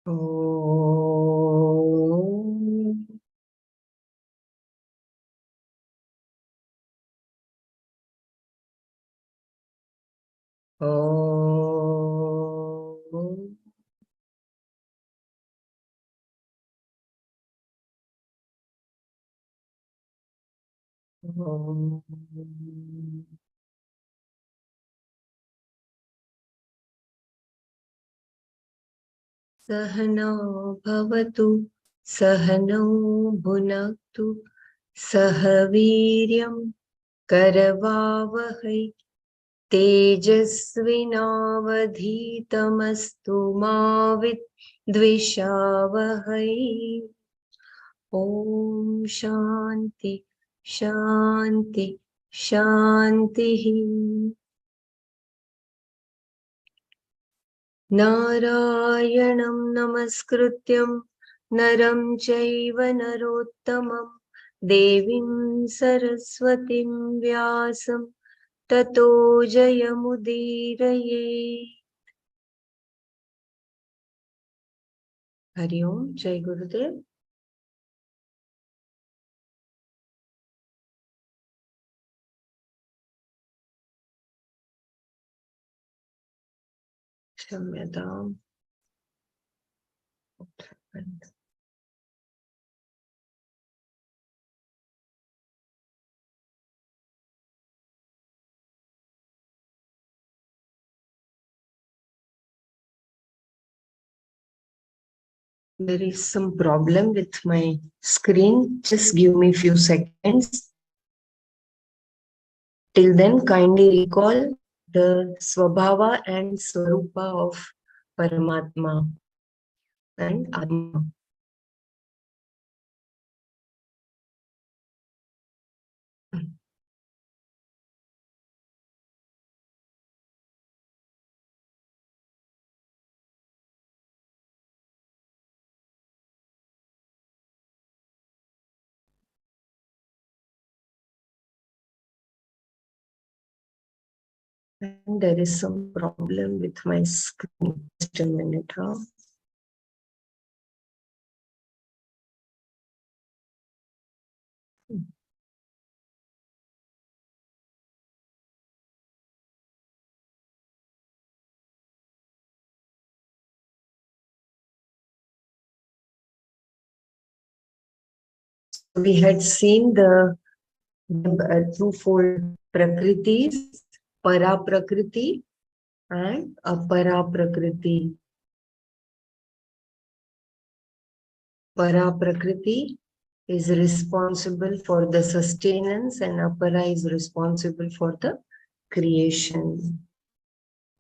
Om. Om. Om. सहना भवतु सहनौ भुनक्तु सह वीर्यं करवावहै तेजस्विनावधीतमस्तु मा विद्विषावहै। ॐ शान्ति शान्ति शान्तिः। नारायणं नमस्कृत्यं नरं चैव नरोत्तमं देवीं सरस्वतीं व्यासं ततो जयमुदीरये। हरि ओम, जय गुरुदेव। क्षम्यताम्। There is some problem with my screen. Just give me few seconds. Till then, kindly recall the Swabhava and Swarupa of Paramatma and Atma. And there is some problem with my screen. Just a minute. Huh? We had seen the twofold prakritis, para prakriti and apara prakriti. Para prakriti is responsible for the sustenance and apara is responsible for the creation.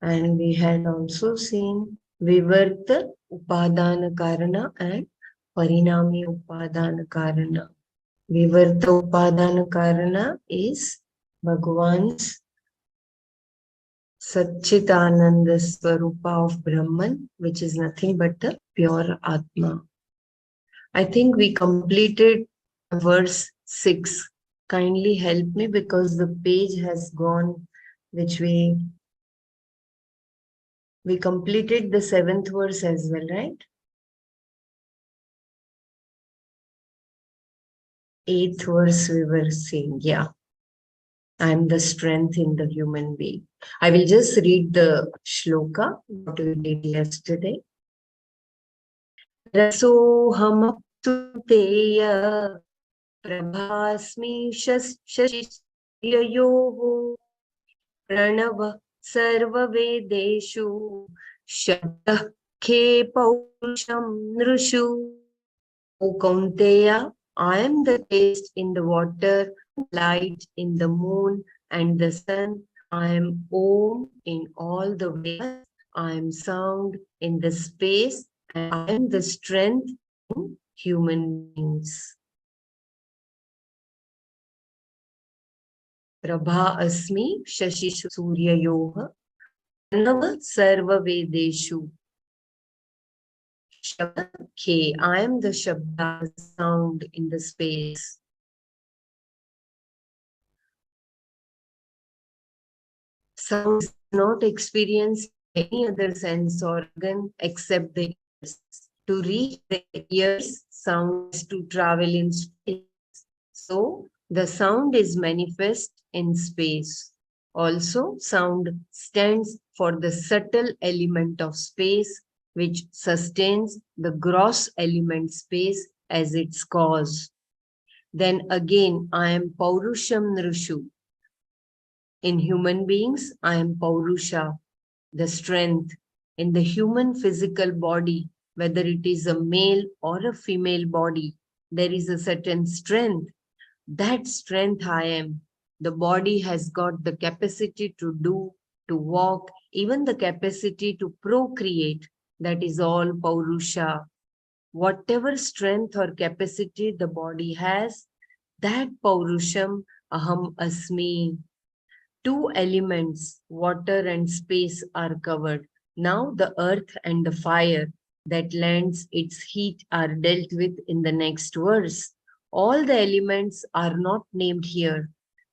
And we had also seen vivarta upadana karana and parinami upadana karana. Vivarta upadana karana is Bhagwan's Satchitananda Swarupa of Brahman, which is nothing but the pure Atma. I think we completed verse 6. Kindly help me because the page has gone, which we completed the 7th verse as well, right? 8th verse we were seeing, yeah. I'm the strength in the human being. I will just read the shloka, what we did yesterday. Rasohamaptuteya prabhasmi shashyayoho pranava sarvavedeshu shabdah khe paurusham nrushu. O Kaunteya, I am the taste in the water, light in the moon and the sun. I am Om in all the Vedas. I am sound in the space. And I am the strength in human beings. Prabha asmi shashishu suryayoha pranava sarva vedeshu. Shabda, I am the Shabda sound in the space. Sound is not experienced by any other sense organ except the ears. To reach the ears, sound has to travel in space. So the sound is manifest in space. Also, sound stands for the subtle element of space which sustains the gross element space as its cause. Then again, I am Paurusham Nrushu. In human beings, I am Paurusha, the strength. In the human physical body, whether it is a male or a female body, there is a certain strength. That strength I am. The body has got the capacity to do, to walk, even the capacity to procreate. That is all Paurusha. Whatever strength or capacity the body has, that Paurusham Aham Asmi. Two elements, water and space, are covered. Now the earth and the fire that lends its heat are dealt with in the next verse. All the elements are not named here.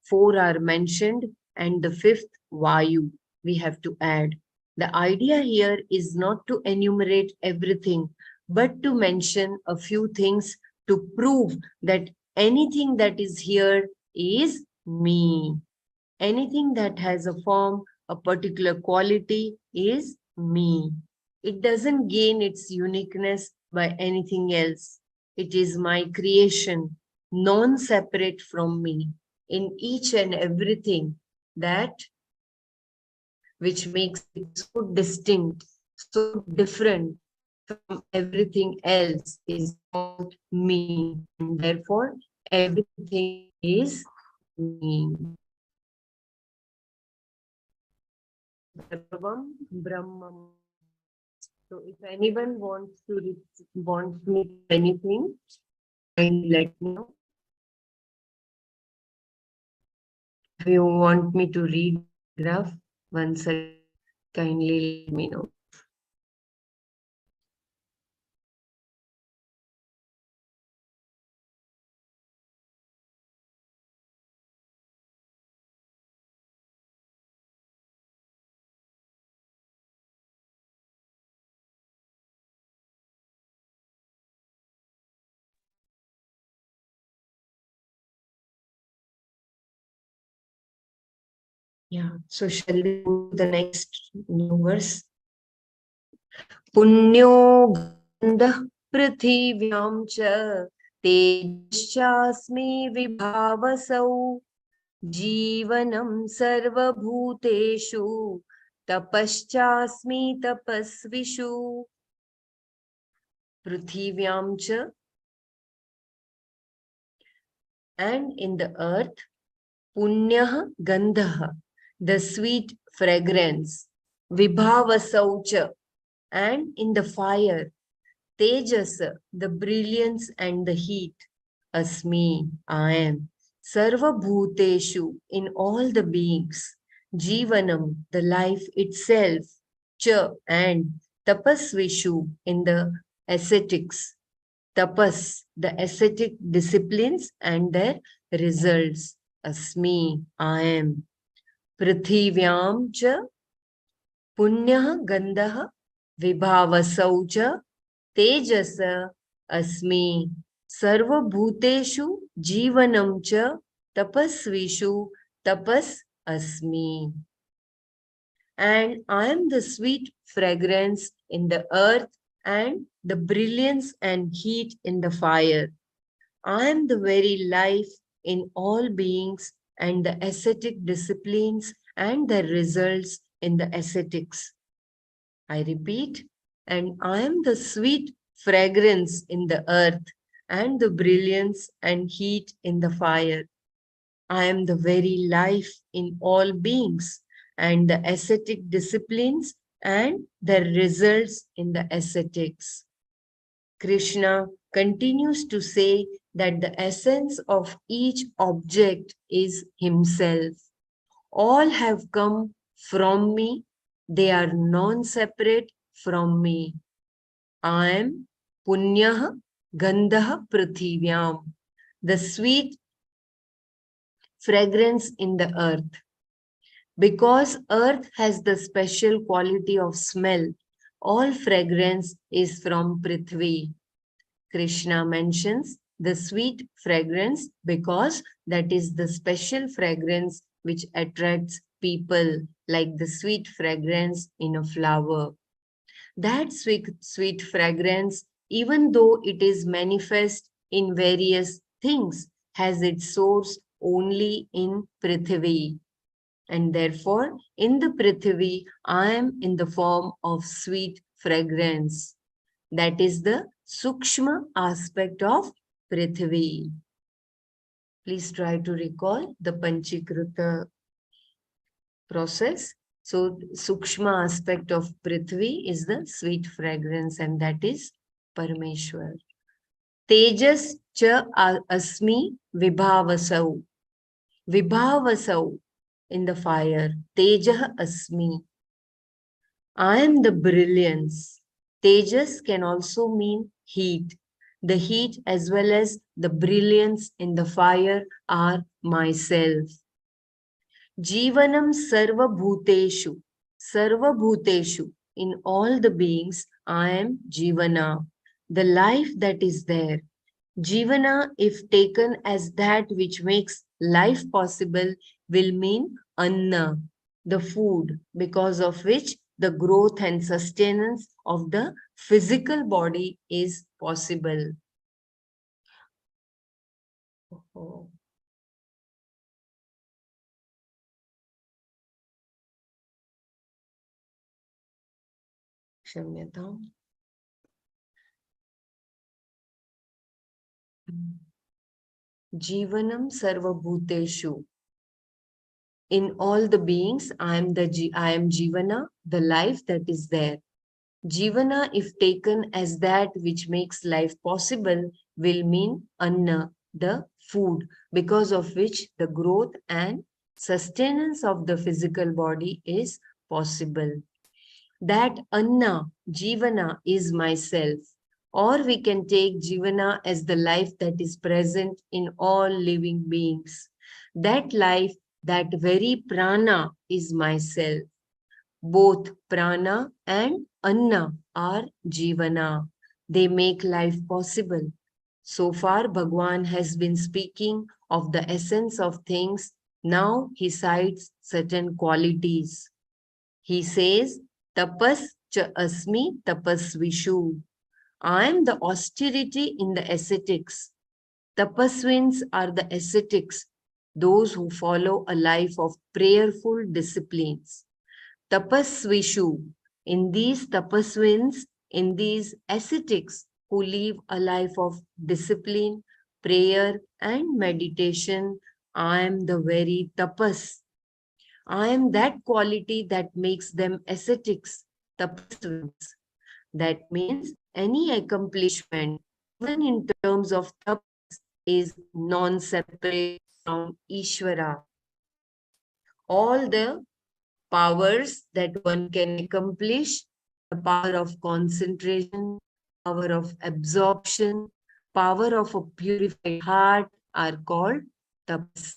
Four are mentioned, and the fifth, Vayu, we have to add. The idea here is not to enumerate everything, but to mention a few things to prove that anything that is here is me. Anything that has a form, a particular quality is me. It doesn't gain its uniqueness by anything else. It is my creation, non-separate from me, in each and everything that which makes it so distinct, so different from everything else is called me. And therefore, everything is me. Sarvam Brahmam. So if anyone wants me to anything, kindly let me know. If you want me to read graph once again, kindly let me know. Yeah. So shall we move to the next new verse? Punyo gandha prithivyaam cha tejashasmi vibhavasau जीवनं सर्वभूतेषु तपश्चास्मि तपस्विषु पृथिव्यां च and in the earth punyah gandhah, the sweet fragrance, vibhavasau cha, and in the fire tejas, the brilliance and the heat, asmi, I am, sarva bhuteshu, in all the beings, jivanam, the life itself, cha, and tapasvishu, in the ascetics, tapas, the ascetic disciplines and their results, asmi, I am, prithivyam cha, punyah gandhah, vibhavasau cha, तेजस अस्मि सर्वभूतेषु जीवनं च तपस्विषु तपस अस्मि. And I am the sweet fragrance in the earth and the brilliance and heat in the fire. I am the very life in all beings and the ascetic disciplines and their results in the ascetics. I repeat, and I am the sweet fragrance in the earth and the brilliance and heat in the fire. I am the very life in all beings and the ascetic disciplines and their results in the ascetics. Krishna continues to say that the essence of each object is himself. All have come from me. They are non-separate from me. I am Punyah Gandhah Prithivyam, the sweet fragrance in the earth. Because earth has the special quality of smell, All fragrance is from Prithvi. Krishna mentions the sweet fragrance because that is the special fragrance which attracts people, like the sweet fragrance in a flower. That sweet fragrance, even though it is manifest in various things, has its source only in Prithvi. And therefore, in the Prithvi, I am in the form of sweet fragrance. That is the Sukshma aspect of Prithvi. Please try to recall the Panchikruta process. So, Sukshma aspect of Prithvi is the sweet fragrance, and that is Parameshwar. Tejas cha asmi vibhavasau. Vibhavasau in the fire. Tejah asmi. I am the brilliance. Tejas can also mean heat. The heat as well as the brilliance in the fire are myself. Jivanam sarva bhuteshu. Sarva bhuteshu. In all the beings, I am Jivana. The life that is there. Jivana, if taken as that which makes life possible, will mean Anna, the food, because of which the growth and sustenance of the physical body is possible. Oh, Kshamyatam. Jivanam sarvabhuteshu. In all the beings, I am Jivana, the life that is there. Jivana, if taken as that which makes life possible, will mean Anna, the food, because of which the growth and sustenance of the physical body is possible. That Anna, Jivana, is myself. Or we can take Jivana as the life that is present in all living beings. That life, that very prana is myself. Both prana and anna are jivana. They make life possible. So far, Bhagwan has been speaking of the essence of things. Now he cites certain qualities. He says, tapas cha asmi tapasvishu. I am the austerity in the ascetics. Tapaswins are the ascetics, those who follow a life of prayerful disciplines. Tapasvishu, in these tapaswins, in these ascetics who live a life of discipline, prayer, and meditation, I am the very tapas. I am that quality that makes them ascetics, tapaswins. That means any accomplishment, even in terms of tapas, is non-separate from Ishvara. All the powers that one can accomplish, the power of concentration, power of absorption, power of a purified heart are called tapas.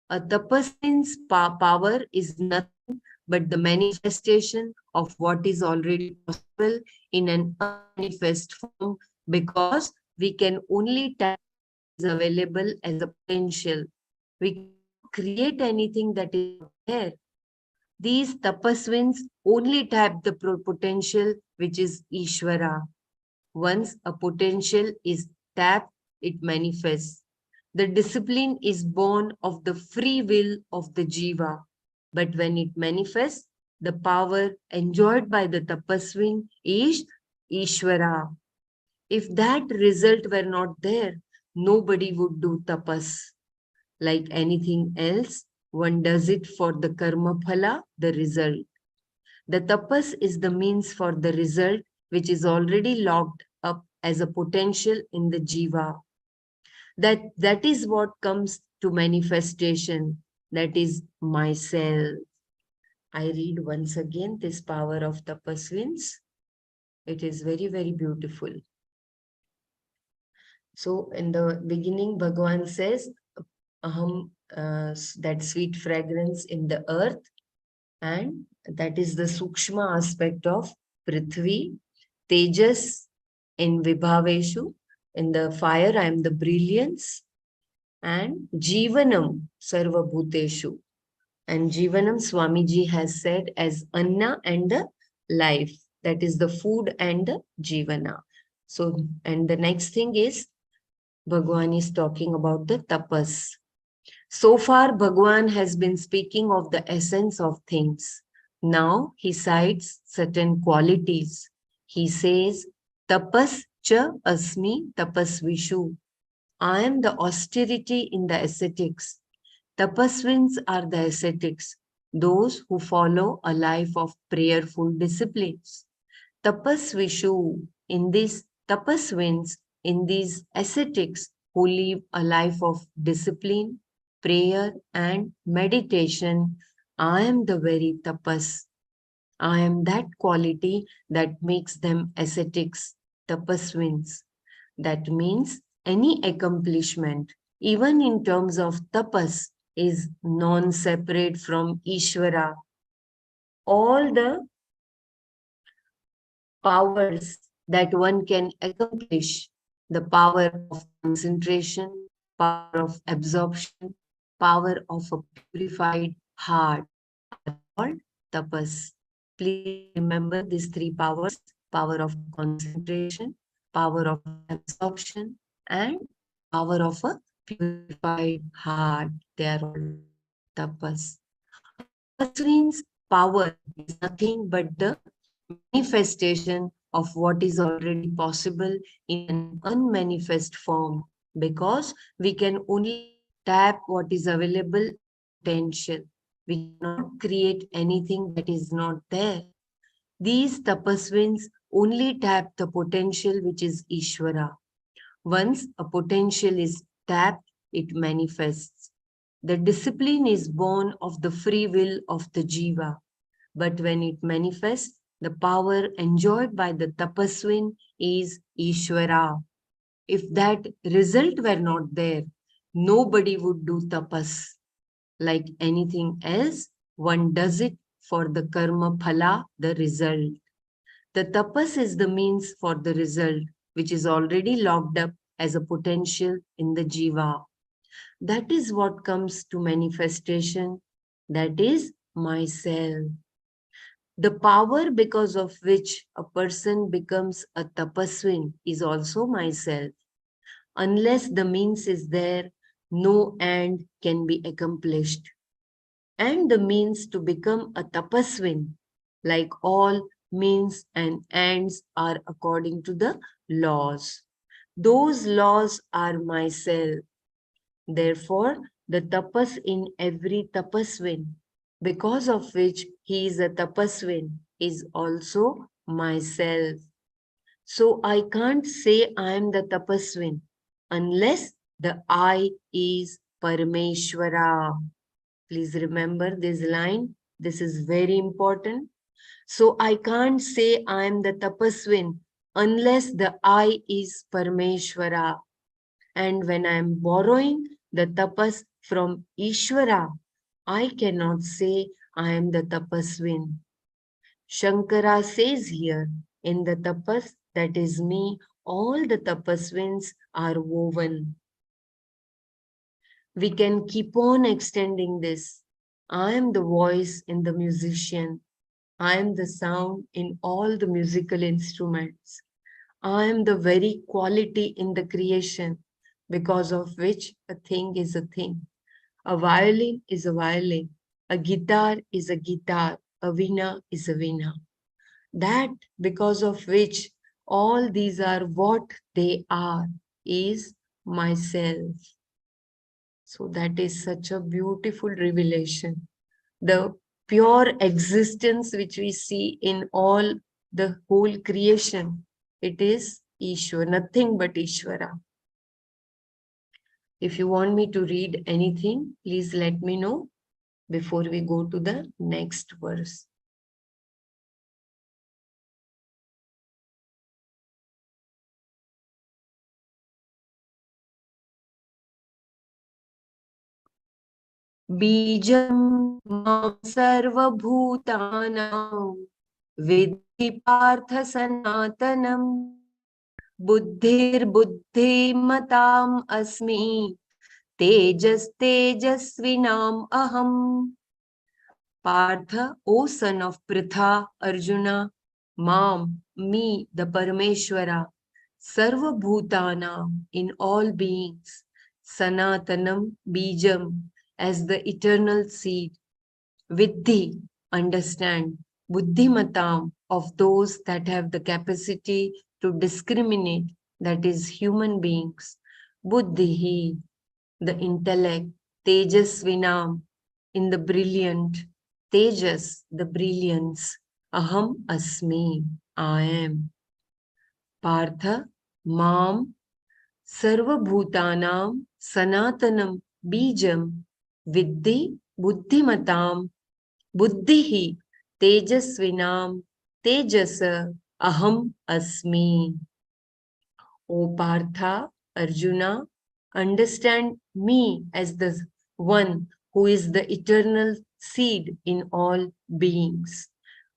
A tapasvin's power is nothing but the manifestation of what is already possible in an unmanifest form, because we can only tap what is available as a potential. We cannot create anything that is not there. These tapaswins only tap the potential which is Ishvara. Once a potential is tapped, it manifests. The discipline is born of the free will of the jiva. But when it manifests, the power enjoyed by the tapaswin is Ishvara. If that result were not there, nobody would do tapas. Like anything else, one does it for the karma phala, the result. The tapas is the means for the result, which is already locked up as a potential in the jiva. That is what comes to manifestation. That is myself. I read once again this power of tapaswins. It is very, very beautiful. So in the beginning, Bhagavan says, Aham, that sweet fragrance in the earth, and that is the Sukshma aspect of Prithvi, Tejas in Vibhaveshu, in the fire I am the brilliance, and Jivanam Sarva Bhuteshu. And Jivanam Swamiji has said as Anna and the life, that is the food and the Jivana. So, and the next thing is Bhagwan is talking about the tapas. So far, Bhagwan has been speaking of the essence of things. Now he cites certain qualities. He says, Tapas cha asmi tapasvishu. I am the austerity in the ascetics. Tapaswins are the ascetics, those who follow a life of prayerful disciplines. Tapasvishu, in these tapaswins, in these ascetics who live a life of discipline, prayer, and meditation, I am the very tapas. I am that quality that makes them ascetics, tapaswins. That means any accomplishment, even in terms of tapas, is non-separate from Ishvara. All the powers that one can accomplish, the power of concentration, power of absorption, power of a purified heart are called tapas. Please remember these three powers: power of concentration, power of absorption, and power of a purified heart. They are all tapas. Tapasvin's power is nothing but the manifestation of what is already possible in an unmanifest form, because we can only tap what is available as potential. We cannot create anything that is not there. These tapasvins only tap the potential which is Ishvara. Once a potential is tapped, it manifests. The discipline is born of the free will of the jiva, but when it manifests, the power enjoyed by the tapaswin is Ishvara. If that result were not there, nobody would do tapas. Like anything else, one does it for the karma phala, the result. The tapas is the means for the result, which is already locked up as a potential in the jiva. That is what comes to manifestation. That is myself. The power because of which a person becomes a tapaswin is also myself. Unless the means is there, no end can be accomplished. And the means to become a tapaswin, like all means and ends, are according to the laws. Those laws are myself. Therefore, the tapas in every tapaswin, because of which he is a tapaswin, is also myself. So I can't say I am the tapaswin unless the I is Parameshwara. Please remember this line. This is very important. So I can't say I am the tapaswin unless the I is Parameshwara. And when I am borrowing the tapas from Ishvara, I cannot say I am the tapaswin. Shankara says here, in the tapas, that is me, all the tapaswins are woven. We can keep on extending this. I am the voice in the musician. I am the sound in all the musical instruments. I am the very quality in the creation, because of which a thing is a thing. A violin is a violin. A guitar is a guitar. A veena is a veena. That because of which all these are what they are is myself. So that is such a beautiful revelation. The pure existence which we see in all the whole creation, it is Ishwara, nothing but Ishwara. If you want me to read anything, please let me know before we go to the next verse. Bijam mam sarvabhutanam Vidhi partha sanatanam buddhir buddhimatam asmi tejas tejasvinam aham. Partha, O son of Pritha, Arjuna, Mam, me, the Parameshwara, Sarva Bhutana, in all beings, Sanatanam, Bijam, as the eternal seed, Viddhi, understand, Buddhimatam, of those that have the capacity to discriminate, that is, human beings, Buddhihi, the intellect, Tejasvinam, in the brilliant, Tejas, the brilliance, Aham Asmi, I am. Partha, Mam, Sarva Bhutanam, Sanatanam, Bijam, Viddhi, Buddhimatam, Buddhihi, Tejasvinam, Tejasa, Aham Asmi. O Partha, Arjuna, understand me as the one who is the eternal seed in all beings.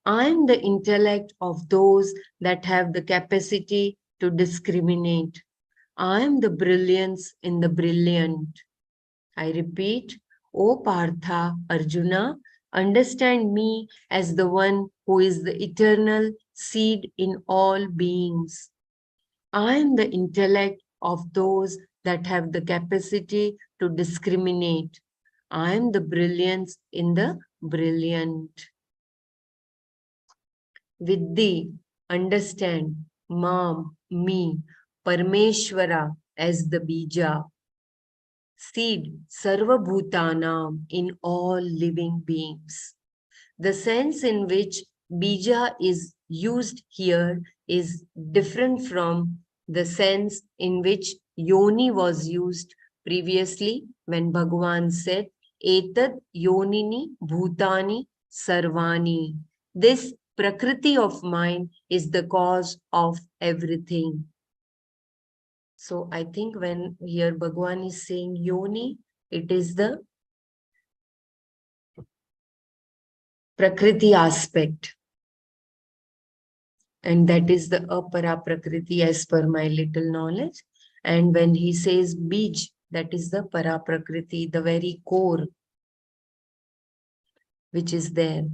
I am the intellect of those that have the capacity to discriminate. I am the brilliance in the brilliant. I repeat, O Partha, Arjuna, understand me as the one who is the eternal seed in all beings. I am the intellect of those that have the capacity to discriminate. I am the brilliance in the brilliant. Viddhi, understand, Mam, me, Parmeshwara as the Bija, seed, Sarva Bhutanam in all living beings. The sense in which bija is used here is different from the sense in which yoni was used previously when Bhagavan said, Etad yonini bhutani sarvani. This prakriti of mine is the cause of everything. So I think when here Bhagavan is saying yoni, it is the prakriti aspect. And that is the apara prakriti as per my little knowledge. And when he says bij, that is the para prakriti, the very core which is there.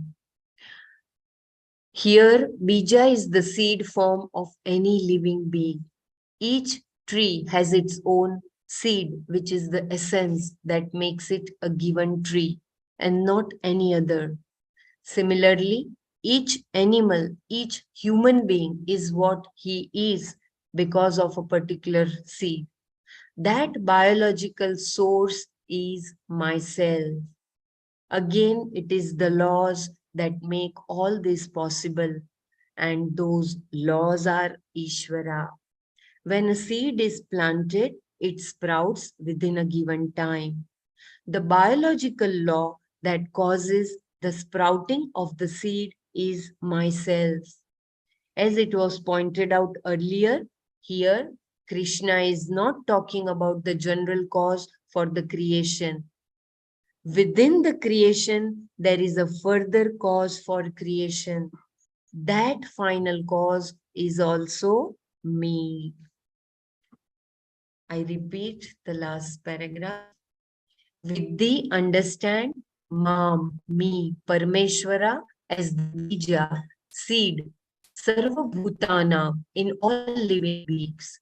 Here, bija is the seed form of any living being. Each tree has its own seed, which is the essence that makes it a given tree and not any other. Similarly, each animal, each human being is what he is because of a particular seed. That biological source is myself. Again, it is the laws that make all this possible, and those laws are Ishvara. When a seed is planted, it sprouts within a given time. The biological law that causes the sprouting of the seed is myself. As it was pointed out earlier, here Krishna is not talking about the general cause for the creation. Within the creation, there is a further cause for creation. That final cause is also me. I repeat the last paragraph. Viddhi, understand, Mam, me, Parmeshwara as the bija, seed, Sarva Bhutana in all living beings.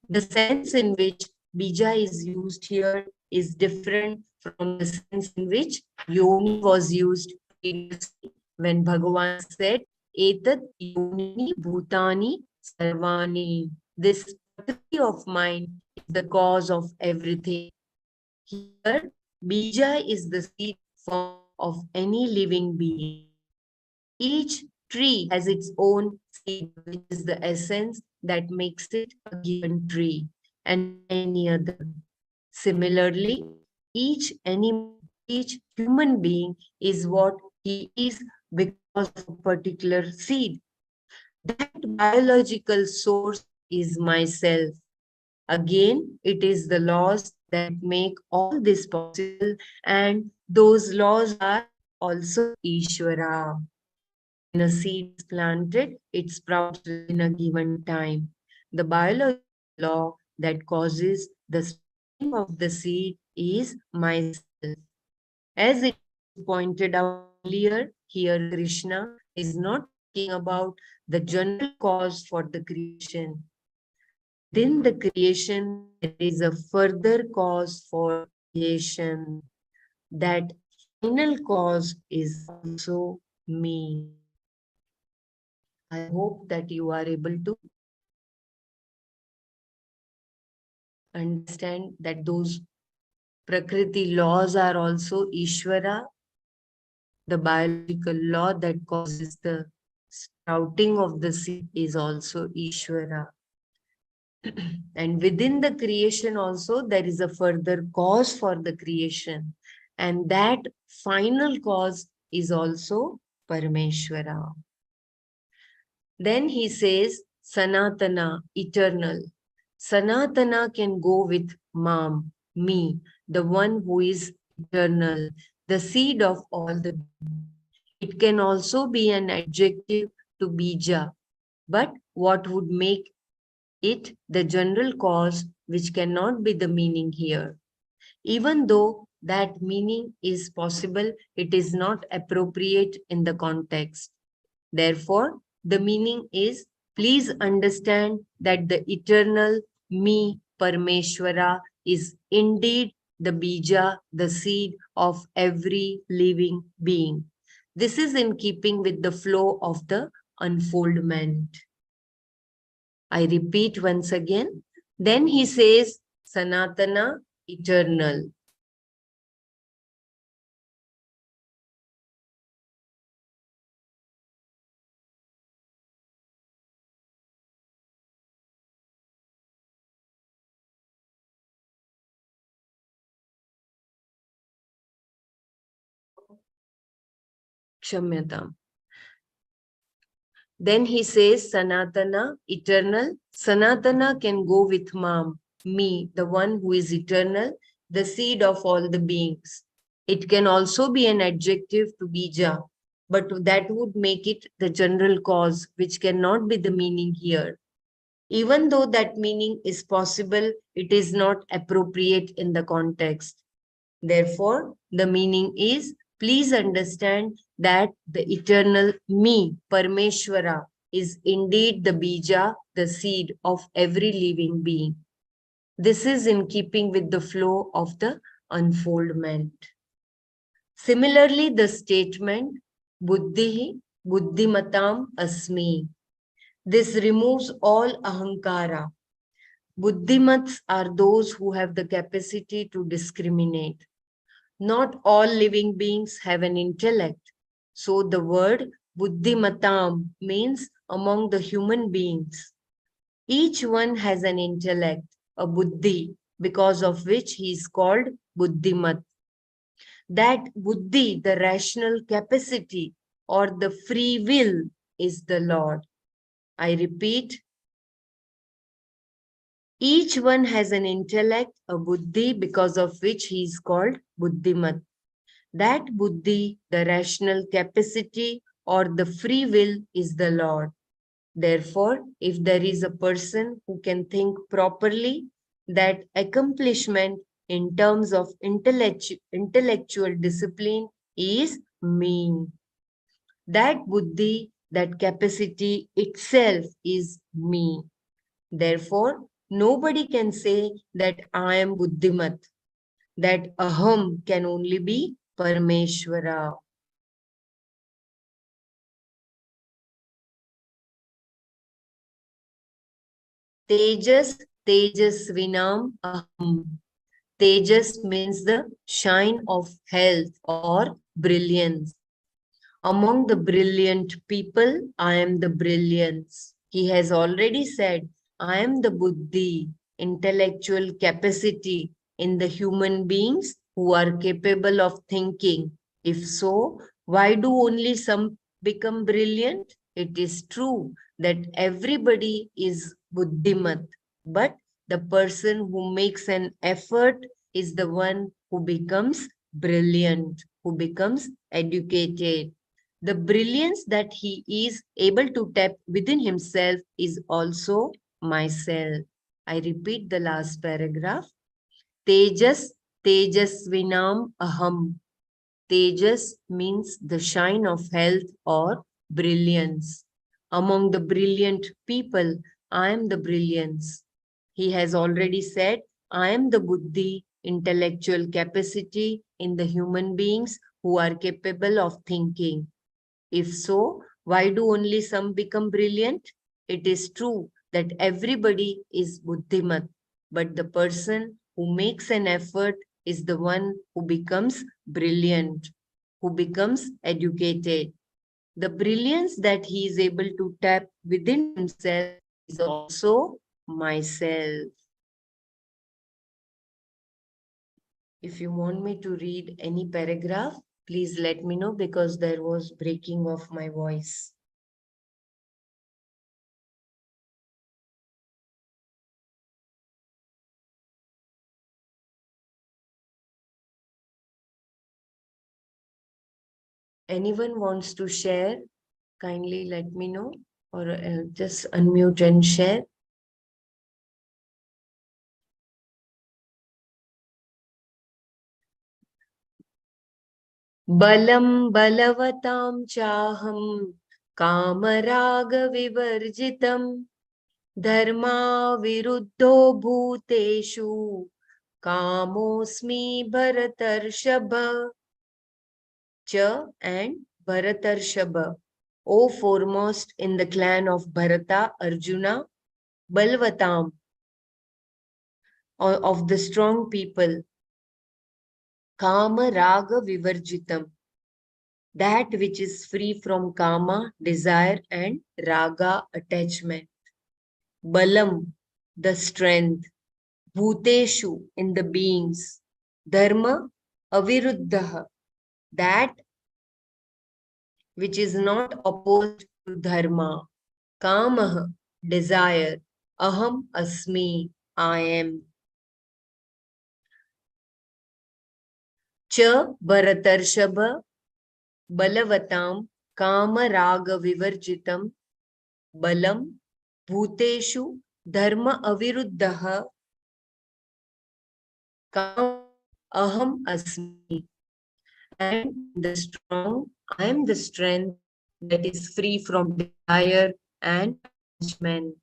The sense in which bija is used here is different from the sense in which yoni was used previously when Bhagavan said, Etat yonini bhutani sarvani. This prakriti of mine is the cause of everything. Here, bija is the seed form of any living being. Each tree has its own seed, which is the essence that makes it a given tree, and not any other. Similarly, each animal, each human being is what he is because of a particular seed. That biological source is myself. Again, it is the laws that make all this possible, and those laws are also Ishvara. When a seed is planted, it sprouts within a given time. The biological law that causes the sprouting of the seed is myself. As it was pointed out earlier, here Krishna is not talking about the general cause for the creation. Within the creation, there is a further cause for creation. That final cause is also me. I hope that you are able to understand that those Prakriti laws are also Ishvara, the biological law that causes the sprouting of the seed is also Ishvara. And within the creation also, there is a further cause for the creation. And that final cause is also Parameshwara. Then he says, Sanatana, eternal. Sanatana can go with Mam, me, the one who is eternal, the seed of all the. It can also be an adjective to bija, but what would make it the general cause, which cannot be the meaning here. Even though that meaning is possible, it is not appropriate in the context. Therefore, the meaning is, please understand that the eternal me, Parmeshwara, is indeed the bija, the seed of every living being. This is in keeping with the flow of the unfoldment. I repeat once again. Then he says, Sanatana, eternal. Kshamyatam. Then he says, Sanatana, eternal. Sanatana can go with Mam, me, the one who is eternal, the seed of all the beings. It can also be an adjective to bija, but that would make it the general cause, which cannot be the meaning here. Even though that meaning is possible, it is not appropriate in the context. Therefore, the meaning is, please understand that the eternal me, Parmeshwara, is indeed the bija, the seed of every living being. This is in keeping with the flow of the unfoldment. Similarly, the statement, Buddhi, Buddhimatam Asmi. This removes all ahankara. Buddhimats are those who have the capacity to discriminate. Not all living beings have an intellect. So the word buddhimatam means among the human beings. Each one has an intellect, a buddhi, because of which he is called buddhimat. That buddhi, the rational capacity or the free will, is the Lord. I repeat, each one has an intellect, a buddhi, because of which he is called buddhimat. That buddhi, the rational capacity or the free will, is the Lord. Therefore, if there is a person who can think properly, that accomplishment in terms of intellectual discipline is me. That buddhi, that capacity itself is me. Therefore, nobody can say that I am buddhimat. That aham can only be Parameshwara. Tejas, Tejasvinam aham. Tejas means the shine of health or brilliance. Among the brilliant people, I am the brilliance. He has already said, I am the buddhi, intellectual capacity in the human beings who are capable of thinking. If so, why do only some become brilliant? It is true that everybody is buddhimat, but the person who makes an effort is the one who becomes brilliant, who becomes educated. The brilliance that he is able to tap within himself is also myself. I repeat the last paragraph. Tejas, Tejasvinam aham. Tejas means the shine of health or brilliance. Among the brilliant people, I am the brilliance. He has already said, I am the buddhi, intellectual capacity in the human beings who are capable of thinking. If so, why do only some become brilliant? It is true that everybody is buddhimat, but the person who makes an effort is the one who becomes brilliant, who becomes educated. The brilliance that he is able to tap within himself is also myself. If you want me to read any paragraph, please let me know because there was breaking of my voice. Anyone wants to share? Kindly let me know or just unmute and share. Balam balavatam chaham kamaraga vivarjitam dharma viruddho bhuteshu kamosmi bharatarshaba. Cha and Bharatarshaba. O foremost in the clan of Bharata, Arjuna, Balvatam, of the strong people, Kama Raga Vivarjitam, that which is free from Kama, desire, and Raga, attachment. Balam, the strength. Bhuteshu, in the beings. Dharma, Aviruddha, that which is not opposed to Dharma. Kamah, desire. Aham asmi, I am. Cha Bharatarshaba Balavatam Kama Raga Vivarjitam Balam Bhuteshu Dharma Aviruddha Kam Aham Asmi. And the strong, I am the strength that is free from desire and attachment.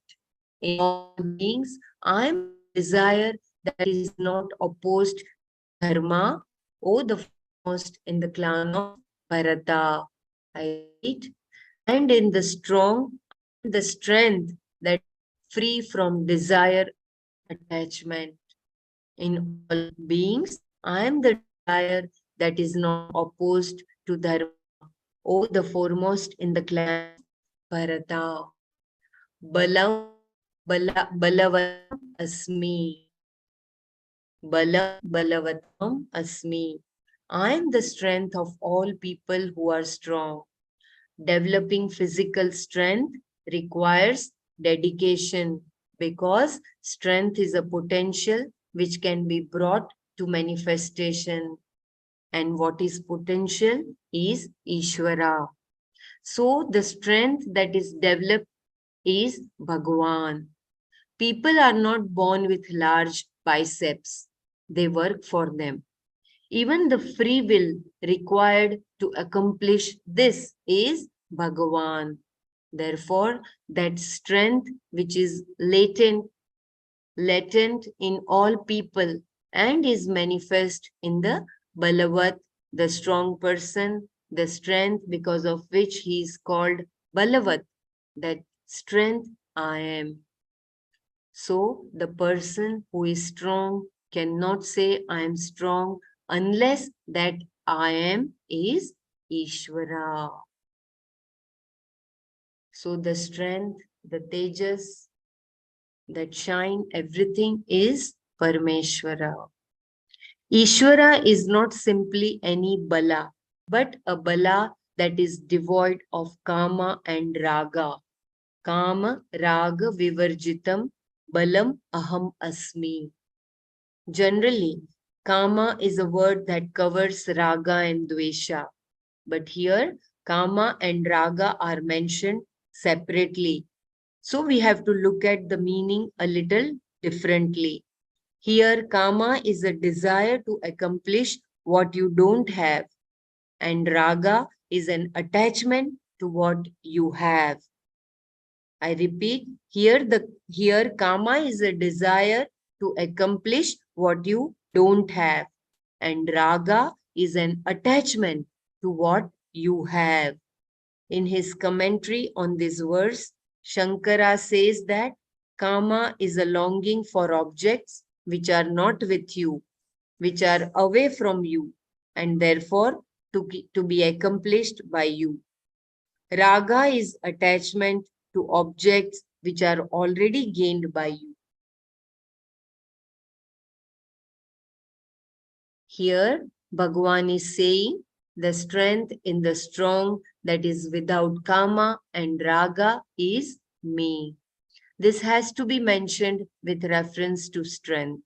In all beings, I am desire that is not opposed to dharma, O the foremost in the clan of Bharata. I repeat, and in the strong, the strength that is free from desire and attachment. In all beings, I am the desire that is not opposed to dharma, O the foremost in the clan of Bharata. Balam Balavatam Asmi. Balam Balavatam Asmi. I am the strength of all people who are strong. Developing physical strength requires dedication because strength is a potential which can be brought to manifestation. And what is potential is Ishvara. So the strength that is developed is Bhagwan. People are not born with large biceps. They work for them. Even the free will required to accomplish this is Bhagavan. Therefore, that strength which is latent in all people and is manifest in the Balavat, the strong person, the strength because of which he is called Balavat, that strength I am. So the person who is strong cannot say I am strong unless that I am is Ishvara. So the strength, the tejas, that shine, everything is Parameshwara. Ishvara is not simply any bala, but a bala that is devoid of kama and raga. Kama, raga, vivarjitam, balam, aham asmi. Generally, kama is a word that covers raga and dvesha. But here, Kama and Raga are mentioned separately. So we have to look at the meaning a little differently. Here, Kama is a desire to accomplish what you don't have, and Raga is an attachment to what you have. I repeat, here Kama is a desire to accomplish what you don't have, and Raga is an attachment to what you have. In his commentary on this verse, Shankara says that Kama is a longing for objects which are not with you, which are away from you, and therefore to be accomplished by you. Raga is attachment to objects which are already gained by you. Here, Bhagavan is saying the strength in the strong that is without Kama and Raga is me. This has to be mentioned with reference to strength.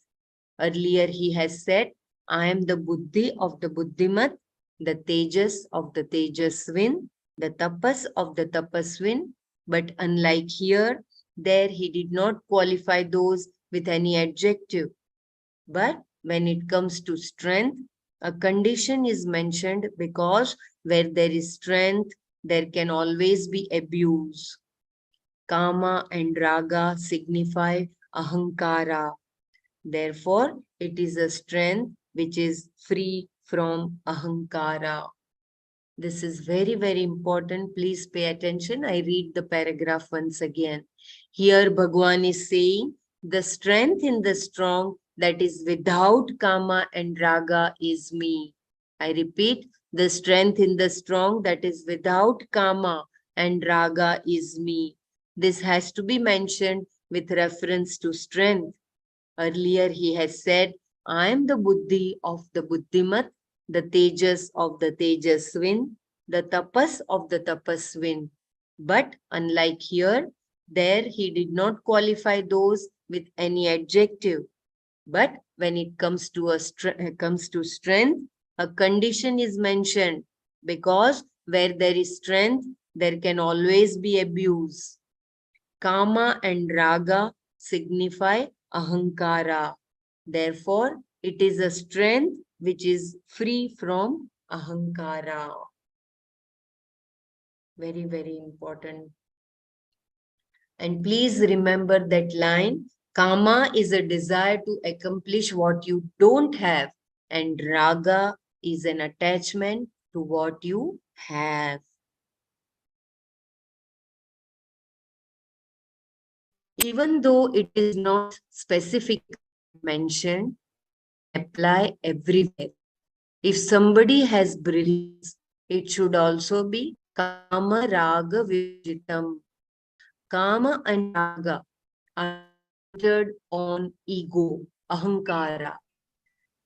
Earlier he has said, I am the Buddhi of the Buddhimat, the Tejas of the Tejaswin, the Tapas of the Tapaswin. But unlike here, there he did not qualify those with any adjective. But when it comes to strength, a condition is mentioned because where there is strength, there can always be abuse. Kama and Raga signify ahankara. Therefore, it is a strength which is free from ahankara. This is very, very important. Please pay attention. I read the paragraph once again. Here, Bhagwan is saying, the strength in the strong that is without Kama and Raga is me. I repeat, the strength in the strong that is without Kama and Raga is me. This has to be mentioned with reference to strength. Earlier he has said, I am the Buddhi of the Buddhimat, the Tejas of the Tejaswin, the Tapas of the Tapaswin. But unlike here, there he did not qualify those with any adjective. But when it comes to strength, a condition is mentioned because where there is strength, there can always be abuse. Kama and Raga signify ahankara. Therefore, it is a strength which is free from ahankara. Very, very important. And please remember that line, Kama is a desire to accomplish what you don't have, and Raga is an attachment to what you have. Even though it is not specifically mentioned, it can apply everywhere. If somebody has brilliance, it should also be Kama Raga Vijitam. Kama and Raga are centered on ego, ahankara.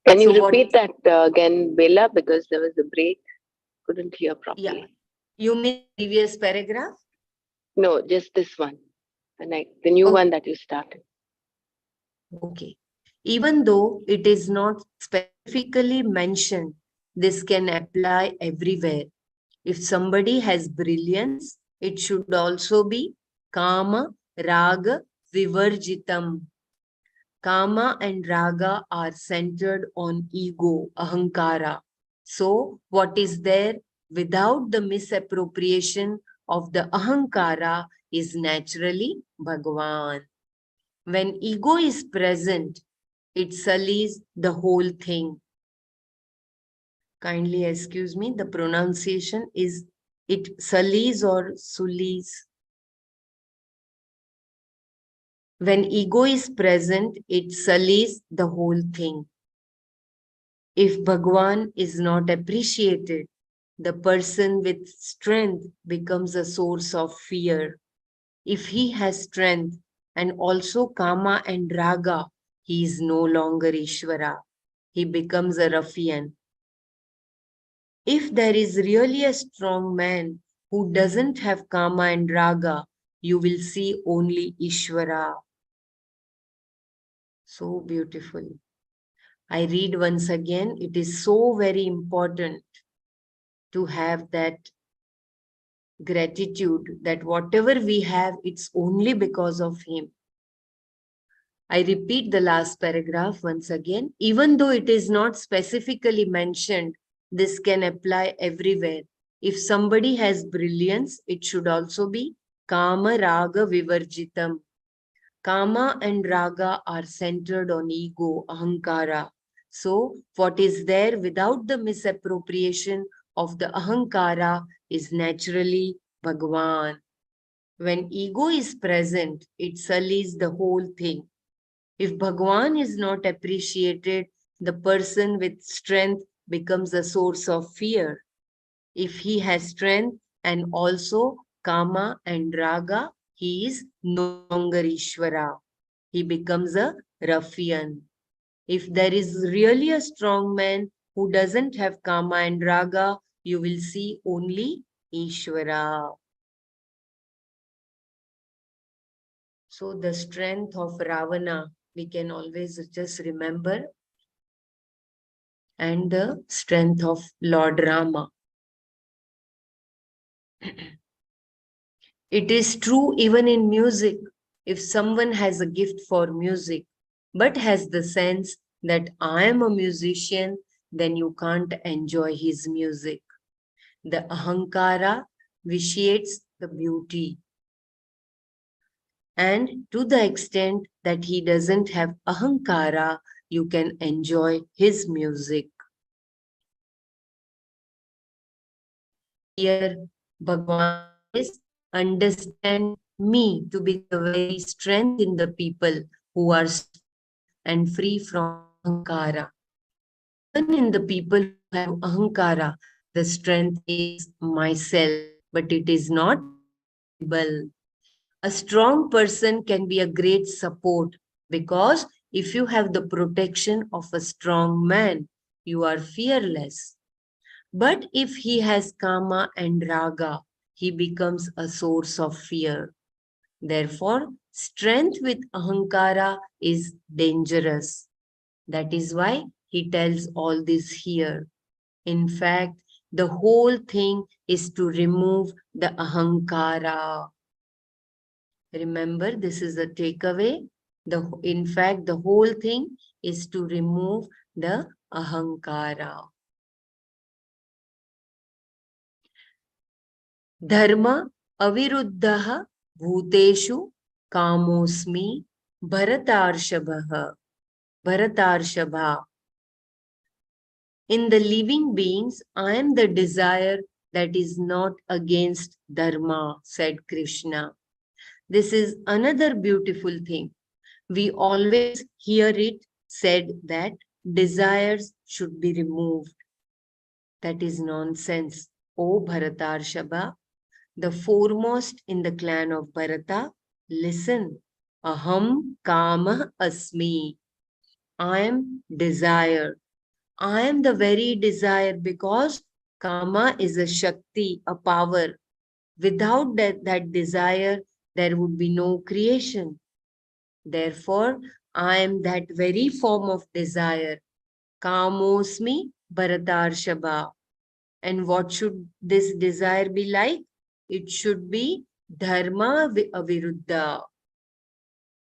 Can you So what? repeat that again, Bella? Because there was a break. Couldn't hear Yeah. properly. You mean previous paragraph? No, just this one. The new one that you started. Okay. Even though it is not specifically mentioned, this can apply everywhere. If somebody has brilliance, it should also be Kama, Raga, Vivarjitam. Kama and Raga are centered on ego, ahankara. So, what is there without the misappropriation of the ahankara is naturally Bhagavan. When ego is present, it sullies the whole thing. Kindly excuse me, the pronunciation is it sullies or sullies. When ego is present, it sullies the whole thing. If Bhagwan is not appreciated, the person with strength becomes a source of fear. If he has strength and also Kama and Raga, he is no longer Ishvara. He becomes a ruffian. If there is really a strong man who doesn't have Kama and Raga, you will see only Ishvara. So beautiful. I read once again. It is so very important to have that gratitude that whatever we have, it's only because of him. I repeat the last paragraph once again. Even though it is not specifically mentioned, this can apply everywhere. If somebody has brilliance, it should also be Kama Raga Vivarjitam. Kama and Raga are centered on ego, Ahankara. So, what is there without the misappropriation of the Ahankara is naturally Bhagwan. When ego is present, it sullies the whole thing. If Bhagwan is not appreciated, the person with strength becomes a source of fear. If he has strength and also Kama and Raga, he is no longer Ishvara. He becomes a ruffian. If there is really a strong man who doesn't have Kama and Raga, you will see only Ishvara. So the strength of Ravana, we can always just remember, and the strength of Lord Rama. It is true even in music. If someone has a gift for music, but has the sense that I am a musician, then you can't enjoy his music. The ahankara vitiates the beauty. And to the extent that he doesn't have ahankara, you can enjoy his music. Here, Bhagwan says, understand me to be the very strength in the people who are strong and free from ahankara. Even in the people who have ahankara, the strength is myself, but it is not visible. A strong person can be a great support because if you have the protection of a strong man, you are fearless. But if he has kama and raga, he becomes a source of fear. Therefore, strength with ahankara is dangerous. That is why he tells all this here. In fact, the whole thing is to remove the ahankara. Remember, this is a takeaway. In fact, the whole thing is to remove the ahankara. Dharma aviruddha bhuteshu kamosmi bharatarshabha. Bharatarshabha. In the living beings, I am the desire that is not against dharma, said Krishna. This is another beautiful thing. We always hear it said that desires should be removed. That is nonsense. O Bharatarshabha, the foremost in the clan of Bharata, listen. Aham kama asmi. I am desire. I am the very desire because kama is a shakti, a power. Without that desire, there would be no creation. Therefore, I am that very form of desire. Kamosmi Bharatarshabha. And what should this desire be like? It should be Dharma Aviruddha,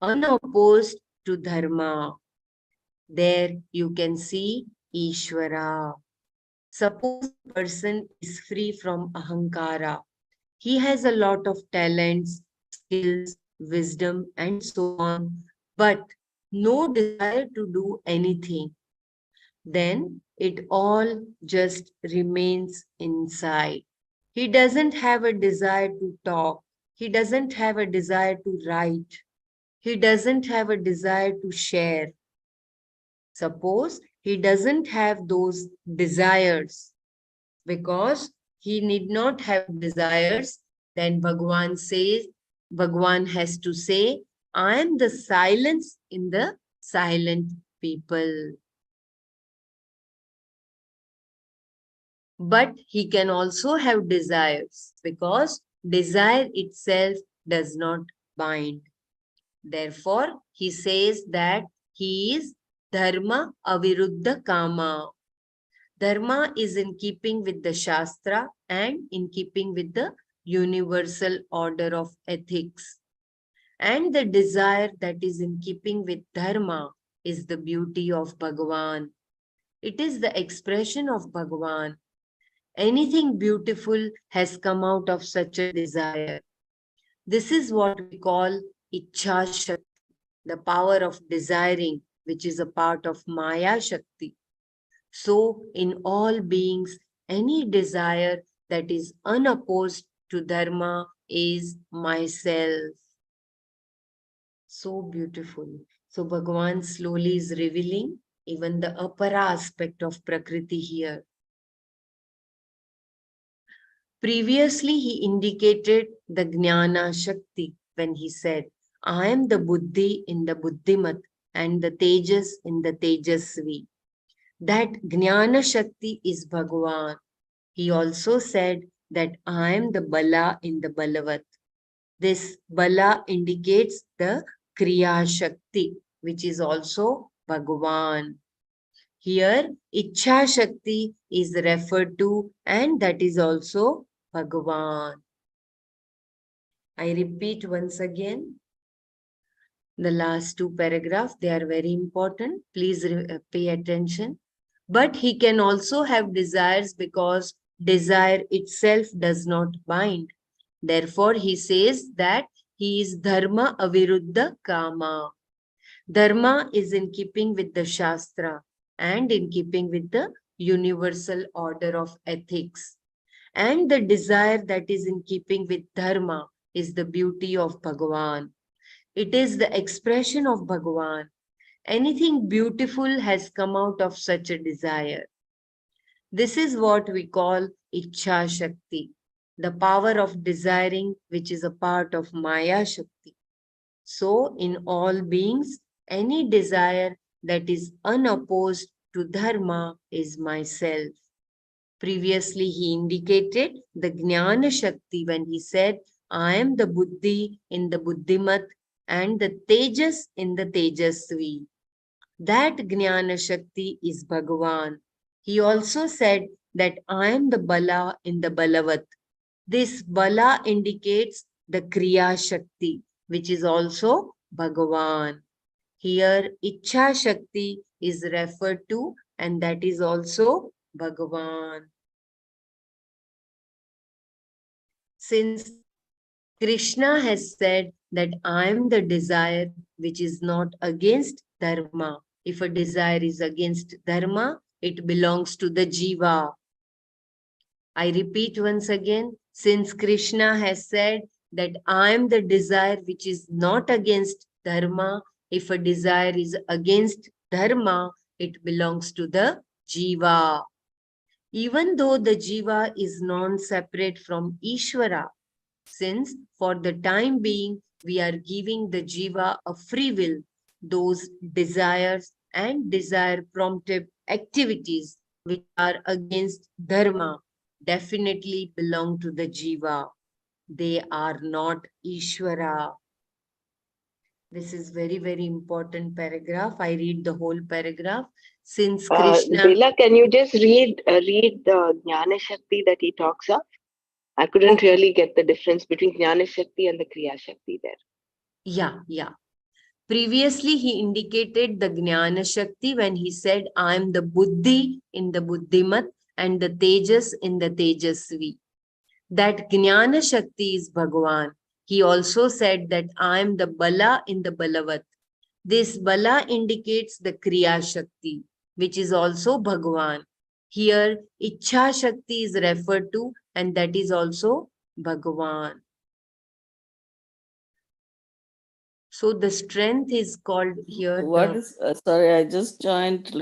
unopposed to Dharma. There you can see Ishvara. Suppose a person is free from Ahankara. He has a lot of talents, skills, wisdom, and so on, but no desire to do anything. Then it all just remains inside. He doesn't have a desire to talk. He doesn't have a desire to write. He doesn't have a desire to share. Suppose he doesn't have those desires because he need not have desires, then Bhagwan has to say, I am the silence in the silent people. But he can also have desires because desire itself does not bind. Therefore, he says that he is Dharma Aviruddha Kama. Dharma is in keeping with the Shastra and in keeping with the universal order of ethics. And the desire that is in keeping with dharma is the beauty of Bhagavan. It is the expression of Bhagavan. Anything beautiful has come out of such a desire. This is what we call Ichha Shakti, the power of desiring, which is a part of Maya Shakti. So, in all beings, any desire that is unopposed to Dharma is myself. So beautiful. So, Bhagavan slowly is revealing even the apara aspect of Prakriti here. Previously, he indicated the Jnana Shakti when he said, I am the Buddhi in the Buddhimat and the Tejas in the Tejasvi. That Jnana Shakti is Bhagavan. He also said that I am the Bala in the Balavat. This Bala indicates the Kriya Shakti, which is also Bhagavan. Here, Ichha Shakti is referred to, and that is also Bhagavan. I repeat once again, the last two paragraphs, they are very important. Please pay attention. But he can also have desires because desire itself does not bind. Therefore, he says that he is Dharma Aviruddha Kama. Dharma is in keeping with the Shastra and in keeping with the universal order of ethics. And the desire that is in keeping with Dharma is the beauty of Bhagavan. It is the expression of Bhagavan. Anything beautiful has come out of such a desire. This is what we call Ichha Shakti, the power of desiring, which is a part of Maya Shakti. So, in all beings, any desire that is unopposed to Dharma is myself. Previously, he indicated the Jnana Shakti when he said, I am the Buddhi in the Buddhimat and the Tejas in the Tejasvi. That Jnana Shakti is Bhagavan. He also said that I am the Bala in the Balavat. This Bala indicates the Kriya Shakti, which is also Bhagavan. Here, Ichha Shakti is referred to, and that is also Bhagavan. Since Krishna has said that I am the desire which is not against Dharma. If a desire is against Dharma, it belongs to the Jiva. I repeat once again, since Krishna has said that I am the desire which is not against Dharma, if a desire is against Dharma, it belongs to the Jiva. Even though the Jiva is non-separate from Ishvara, since for the time being we are giving the Jiva a free will, those desires and desire prompted activities which are against Dharma definitely belong to the Jiva. They are not Ishvara. This is very important paragraph. I read the whole paragraph. Since Krishna... Bila, can you just read the Jnana Shakti that he talks of? I couldn't really get the difference between Jnana Shakti and the Kriya Shakti there. Yeah. Previously, he indicated the Jnana Shakti when he said, I am the Buddhi in the Buddhimat and the Tejas in the Tejasvi. That Jnana Shakti is Bhagavan. He also said that I am the Bala in the Balavat. This Bala indicates the Kriya Shakti, which is also Bhagavan. Here, Ichha Shakti is referred to, and that is also Bhagavan. So the strength is called here. What is, sorry, I just joined.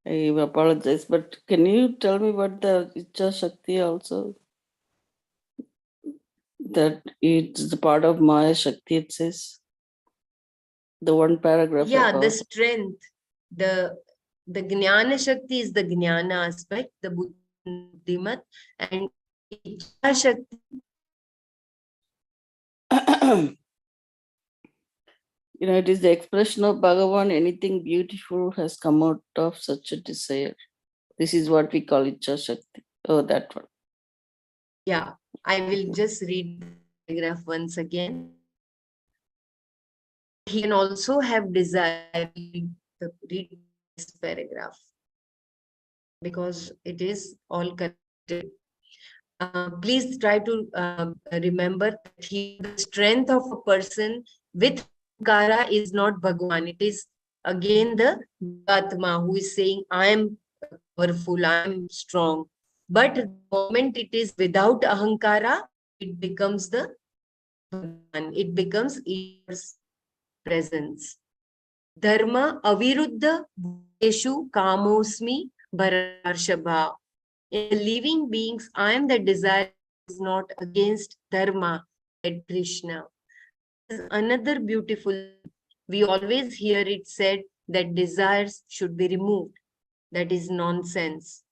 I apologize, but can you tell me what the Icha Shakti also? That it's the part of Maya Shakti, it says. The one paragraph above. The strength. The Jnana Shakti is the Jnana aspect, the Buddhimat, and Ichha Shakti. It is the expression of Bhagavan. Anything beautiful has come out of such a desire. This is what we call Icha Shakti. Oh, that one. Yeah. I will just read the paragraph once again. He can also have desire. I will read the next paragraph because it is all connected. Please try to remember that here the strength of a person with ahankara is not Bhagwan. It is again the Jivatma who is saying, I am powerful, I am strong. But the moment it is without ahankara, it becomes the Bhagwan. It becomes Ishwar's presence. Dharma aviruddha bhuteshu kamosmi bharatarshava. In the living beings, I am the desire is not against dharma, said Krishna. This is another beautiful thing. We always hear it said that desires should be removed. That is nonsense.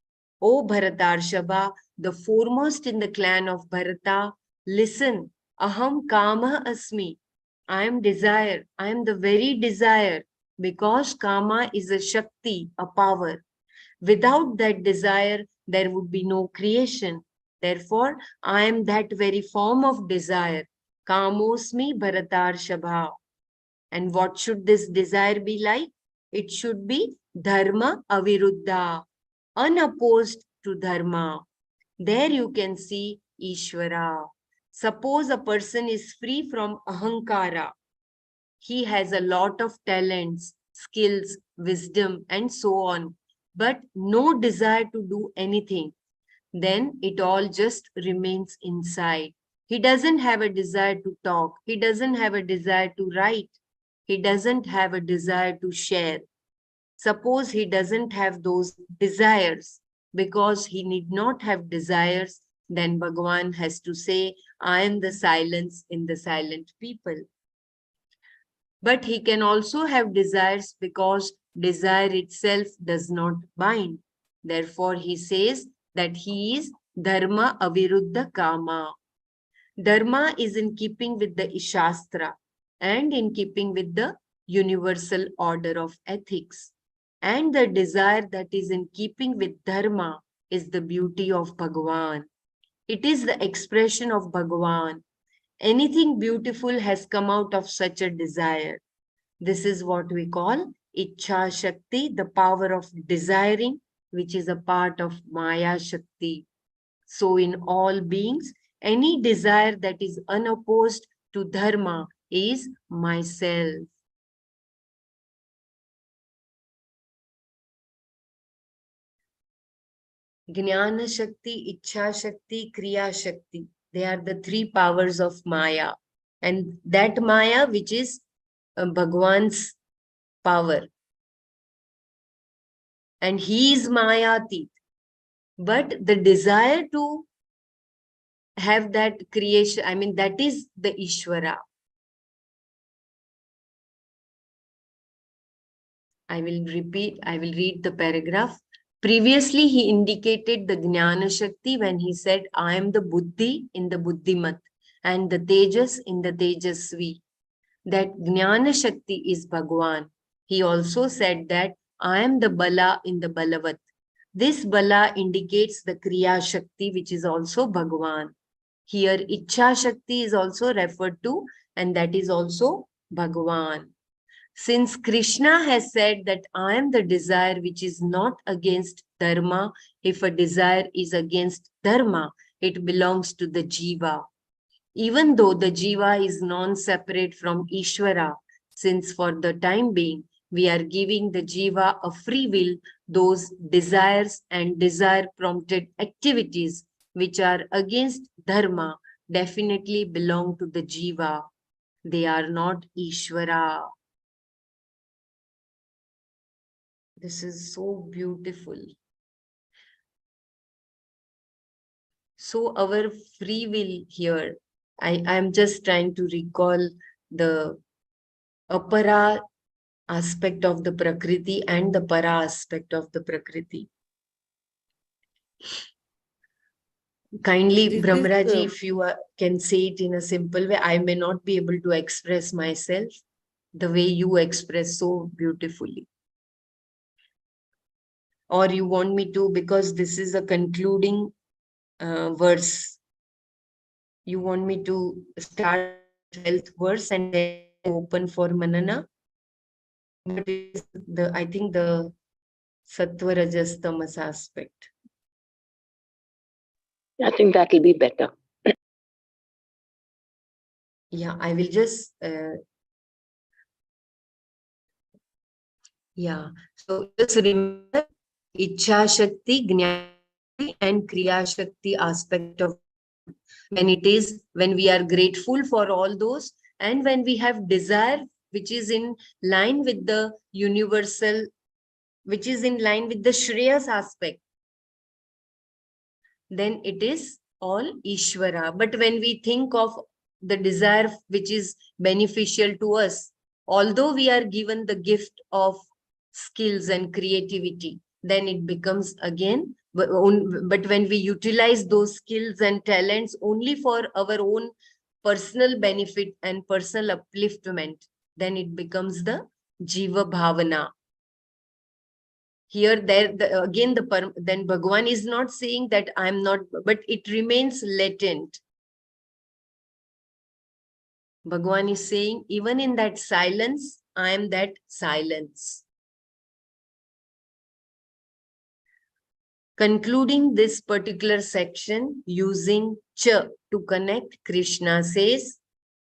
O Bharatarshava, the foremost in the clan of Bharata, listen. Aham kama asmi. I am desire. I am the very desire. Because kama is a shakti, a power. Without that desire, there would be no creation. Therefore, I am that very form of desire. Kamosmi Bharatar Shabha. And what should this desire be like? It should be Dharma Aviruddha, unopposed to Dharma. There you can see Ishvara. Suppose a person is free from Ahankara. He has a lot of talents, skills, wisdom, and so on, but no desire to do anything. Then it all just remains inside. He doesn't have a desire to talk. He doesn't have a desire to write. He doesn't have a desire to share. Suppose he doesn't have those desires because he need not have desires, then Bhagavan has to say, I am the silence in the silent people. But he can also have desires because desire itself does not bind. Therefore, he says that he is Dharma Aviruddha Kama. Dharma is in keeping with the Shastra and in keeping with the universal order of ethics. And the desire that is in keeping with Dharma is the beauty of Bhagavan. It is the expression of Bhagavan. Anything beautiful has come out of such a desire. This is what we call Ichha Shakti, the power of desiring, which is a part of Maya Shakti. So in all beings, any desire that is unopposed to Dharma is myself. Jnana Shakti, Ichha Shakti, Kriya Shakti. They are the three powers of Maya. And that Maya, which is Bhagwan's power. And he is Mayatit. But the desire to have that creation, I mean, that is the Ishvara. I will read the paragraph. Previously, he indicated the Jnana Shakti when he said, I am the Buddhi in the Buddhimat and the Tejas in the Tejasvi. That Jnana Shakti is Bhagwan. He also said that I am the Bala in the Balavat. This Bala indicates the Kriya Shakti, which is also Bhagwan. Here, Ichha Shakti is also referred to, and that is also Bhagwan. Since Krishna has said that I am the desire which is not against Dharma, if a desire is against Dharma, it belongs to the Jiva. Even though the Jiva is non-separate from Ishvara, since for the time being, we are giving the Jiva a free will, those desires and desire-prompted activities which are against Dharma definitely belong to the Jiva. They are not Ishvara. This is so beautiful. So our free will here, I'm just trying to recall the apara aspect of the Prakriti and the para aspect of the Prakriti. Kindly, This is Brahmaraji, if you can say it in a simple way, I may not be able to express myself the way you express so beautifully. Or you want me to, because this is a concluding verse. You want me to start with the 12th verse and then open for Manana? But it is I think the Sattva Rajas Tamas aspect. I think that will be better. Yeah, I will just, yeah. So just remember Ichha Shakti, Jnana Shakti and Kriya Shakti aspect of Bhagwan. When we are grateful for all those and when we have desire which is in line with the universal, which is in line with the Shreyas aspect, then it is all Ishvara. But when we think of the desire which is beneficial to us, although we are given the gift of skills and creativity, then it becomes again, but when we utilize those skills and talents only for our own personal benefit and personal upliftment, then it becomes the Jiva Bhavana. Here again then Bhagwan is not saying that I'm not, but it remains latent. Bhagwan is saying even in that silence, I am that silence. Concluding this particular section using cha to connect, Krishna says,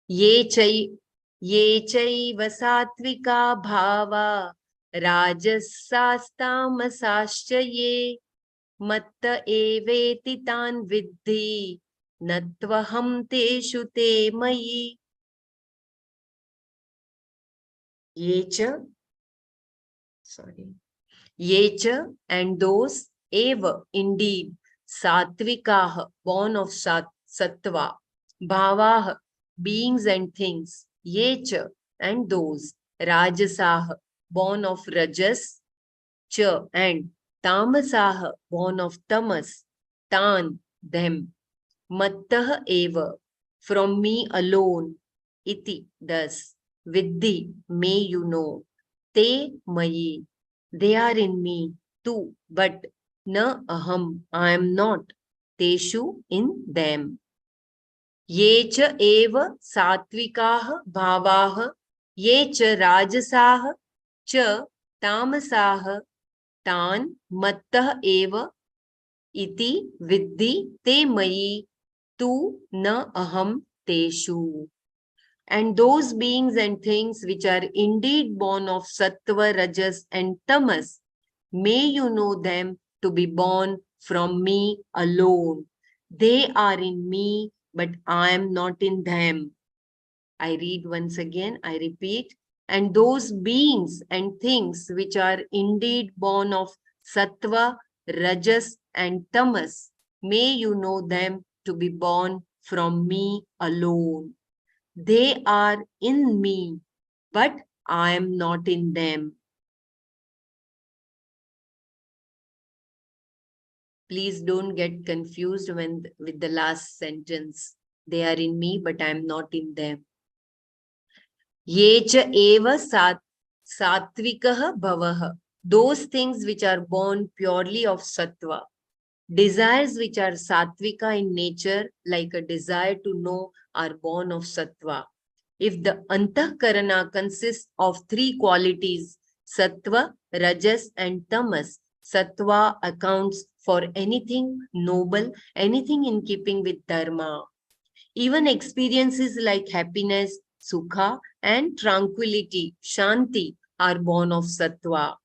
ye chaiva satvika bhava rajasastamasascha ye matta eveti tan viddhi natvaham teshu te mayi. Yecha, sorry, Yecha and those, eva, indeed, satvikah, born of sattva, bhavah, beings and things, yecha and those, rajasah, born of rajas, cha and tamasah, born of tamas, tan, them, mattah eva, from me alone, iti, thus, viddhi, may you know, te mayi, they are in me too, but na aham, I am not, teshu, in them. Ye cha eva satvikah bhavah, ye cha rajasah, cha tamasah, tan mattah eva iti viddhi te mayi tu na aham teshu. And those beings and things which are indeed born of sattva, rajas and tamas, may you know them to be born from me alone. They are in me, but I am not in them. I read once again, I repeat. And those beings and things which are indeed born of sattva, rajas and tamas, may you know them to be born from me alone. They are in me, but I am not in them. Please don't get confused with the last sentence. They are in me, but I am not in them. Ye cha eva satvikah bhavah. Those things which are born purely of sattva. Desires which are sattvika in nature, like a desire to know, are born of sattva. If the antahkarana consists of three qualities, sattva, rajas and tamas, sattva accounts for anything noble, anything in keeping with dharma. Even experiences like happiness, sukha and tranquility, shanti, are born of sattva.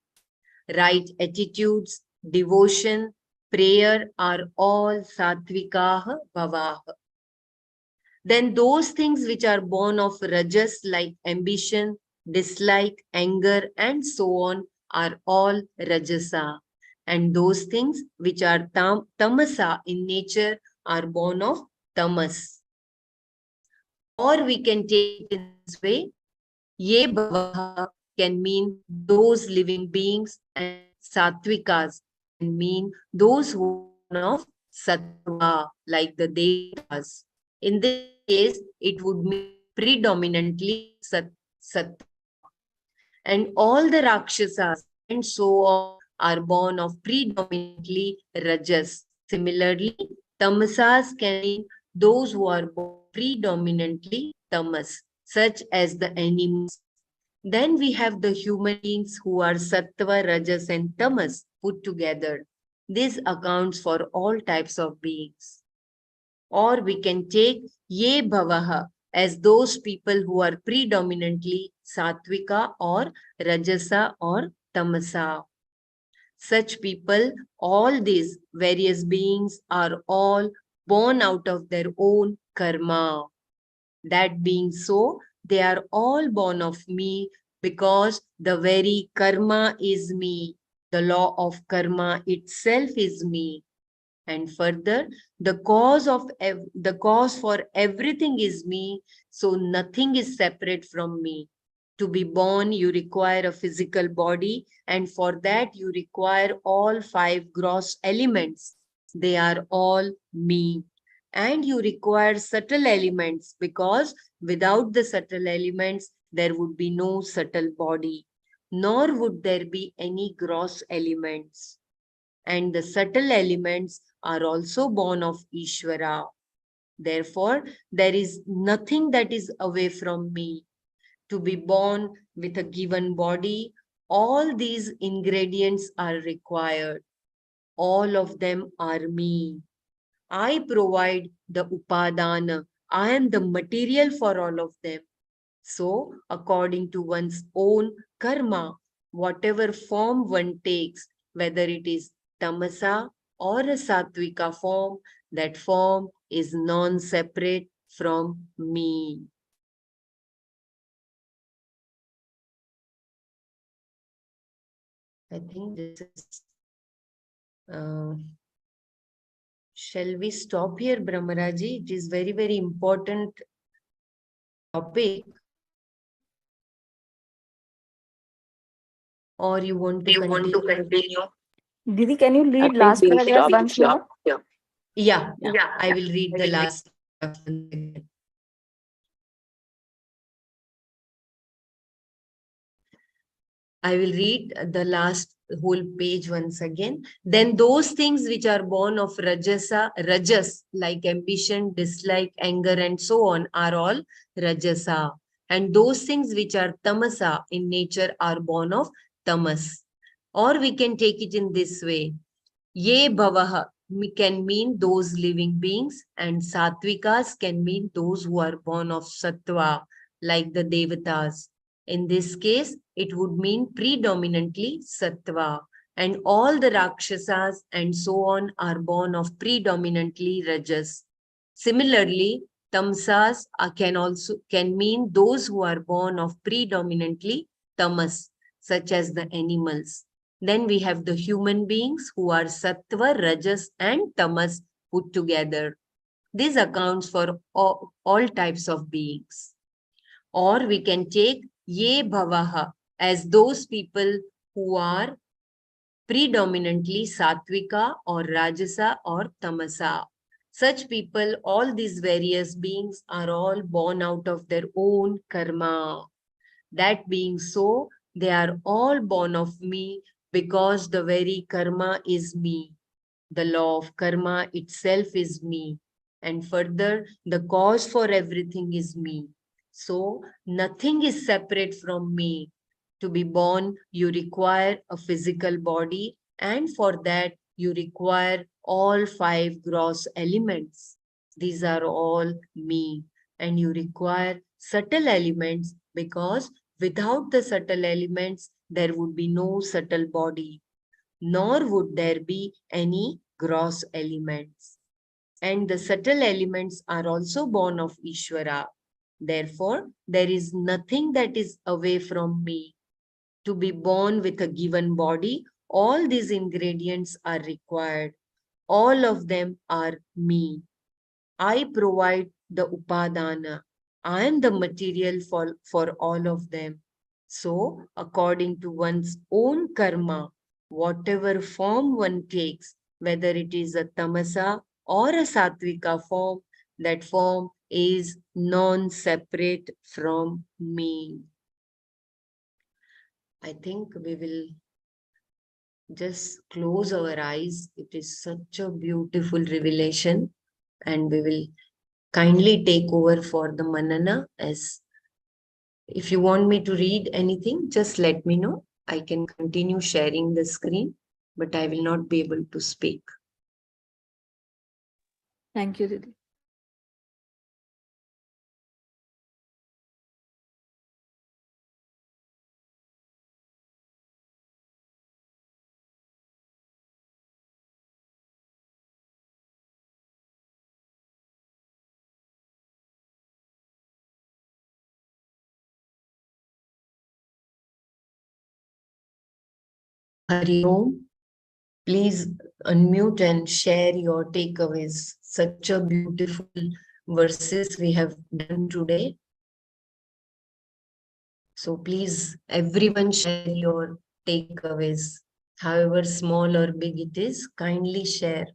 Right attitudes, devotion, prayer are all satvikah bhavah. Then those things which are born of rajas like ambition, dislike, anger and so on are all rajasa. And those things which are tamasa in nature are born of tamas. Or we can take it in this way, ye bhavaha can mean those living beings and satvikas can mean those who are born of sattva like the devatas. In this case, it would mean predominantly sattva. And all the rakshasas and so on are born of predominantly rajas. Similarly, tamasas can mean those who are predominantly tamas, such as the animals. Then we have the human beings who are sattva, rajas, and tamas put together. This accounts for all types of beings. Or we can take ye bhavaha as those people who are predominantly sattvika or rajasa or tamasa. Such people, all these various beings are all born out of their own karma. That being so, they are all born of me because the very karma is me. The law of karma itself is me. And further, the cause for everything is me, so nothing is separate from me. To be born, you require a physical body, and for that you require all five gross elements. They are all me. And you require subtle elements because without the subtle elements, there would be no subtle body, nor would there be any gross elements. And the subtle elements are also born of Ishvara. Therefore, there is nothing that is away from me. To be born with a given body, all these ingredients are required. All of them are me. I provide the upadana. I am the material for all of them. So, according to one's own karma, whatever form one takes, whether it is tamasa or a sattvika form, that form is non-separate from me. I think this is. Shall we stop here, Brahmaraji? It is very, very important topic. Or you want to continue? Didi, can you I read think last we'll paragraph stop once here. more? Yeah, Yeah. I will read the last paragraph once again. I will read the last whole page once again. Then those things which are born of rajas, like ambition, dislike, anger, and so on, are all rajasa. And those things which are tamasa in nature are born of tamas. Or we can take it in this way. Ye bhavaha can mean those living beings, and satvikas can mean those who are born of sattva, like the devatas. In this case, it would mean predominantly sattva, and all the rakshasas and so on are born of predominantly rajas. Similarly, tamsas can mean those who are born of predominantly tamas, such as the animals. Then we have the human beings who are sattva, rajas, and tamas put together. This accounts for all types of beings. Or we can take ye bhavaha as those people who are predominantly sattvika or rajasa or tamasa. Such people, all these various beings are all born out of their own karma. That being so, they are all born of me because the very karma is me. The law of karma itself is me. And further, the cause for everything is me. So, nothing is separate from me. To be born, you require a physical body, and for that, you require all five gross elements. These are all me. And you require subtle elements because without the subtle elements, there would be no subtle body, nor would there be any gross elements. And the subtle elements are also born of Ishvara. Therefore, there is nothing that is away from me. To be born with a given body, all these ingredients are required. All of them are me. I provide the upadana. I am the material for all of them. So, according to one's own karma, whatever form one takes, whether it is a tamasa or a sattvika form, that form is non-separate from me. I think we will just close our eyes. It is such a beautiful revelation, and we will kindly take over for the Manana. As if you want me to read anything, just let me know. I can continue sharing the screen, but I will not be able to speak. Thank you, Didi. Hari Om. Please unmute and share your takeaways. Such a beautiful verses we have done today. So please, everyone share your takeaways. However small or big it is, kindly share.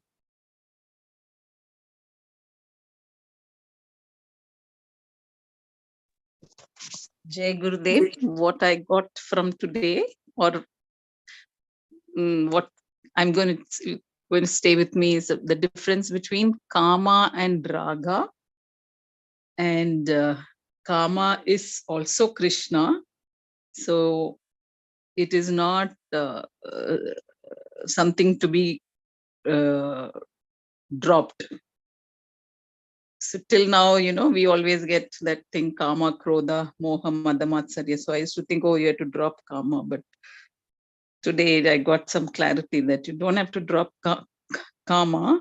Jai Gurudev, what I got from today, or what I'm going to stay with me, is the difference between Kama and Raga. And Kama is also Krishna, so it is not something to be dropped. So till now, we always get that thing, Kama, Krodha, Moha, Mada, Matsarya. So I used to think, oh, you have to drop Kama. But today I got some clarity that you don't have to drop Kama,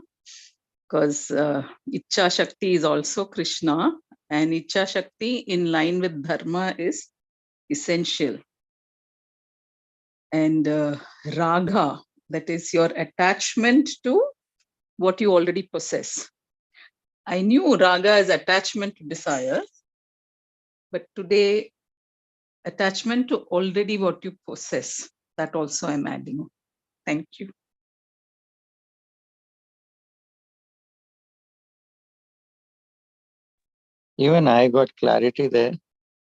because Icha Shakti is also Krishna, and Icha Shakti in line with Dharma is essential. And Raga, that is your attachment to what you already possess. I knew Raga is attachment to desire, but today, attachment to already what you possess, that also I'm adding. Thank you. Even I got clarity there.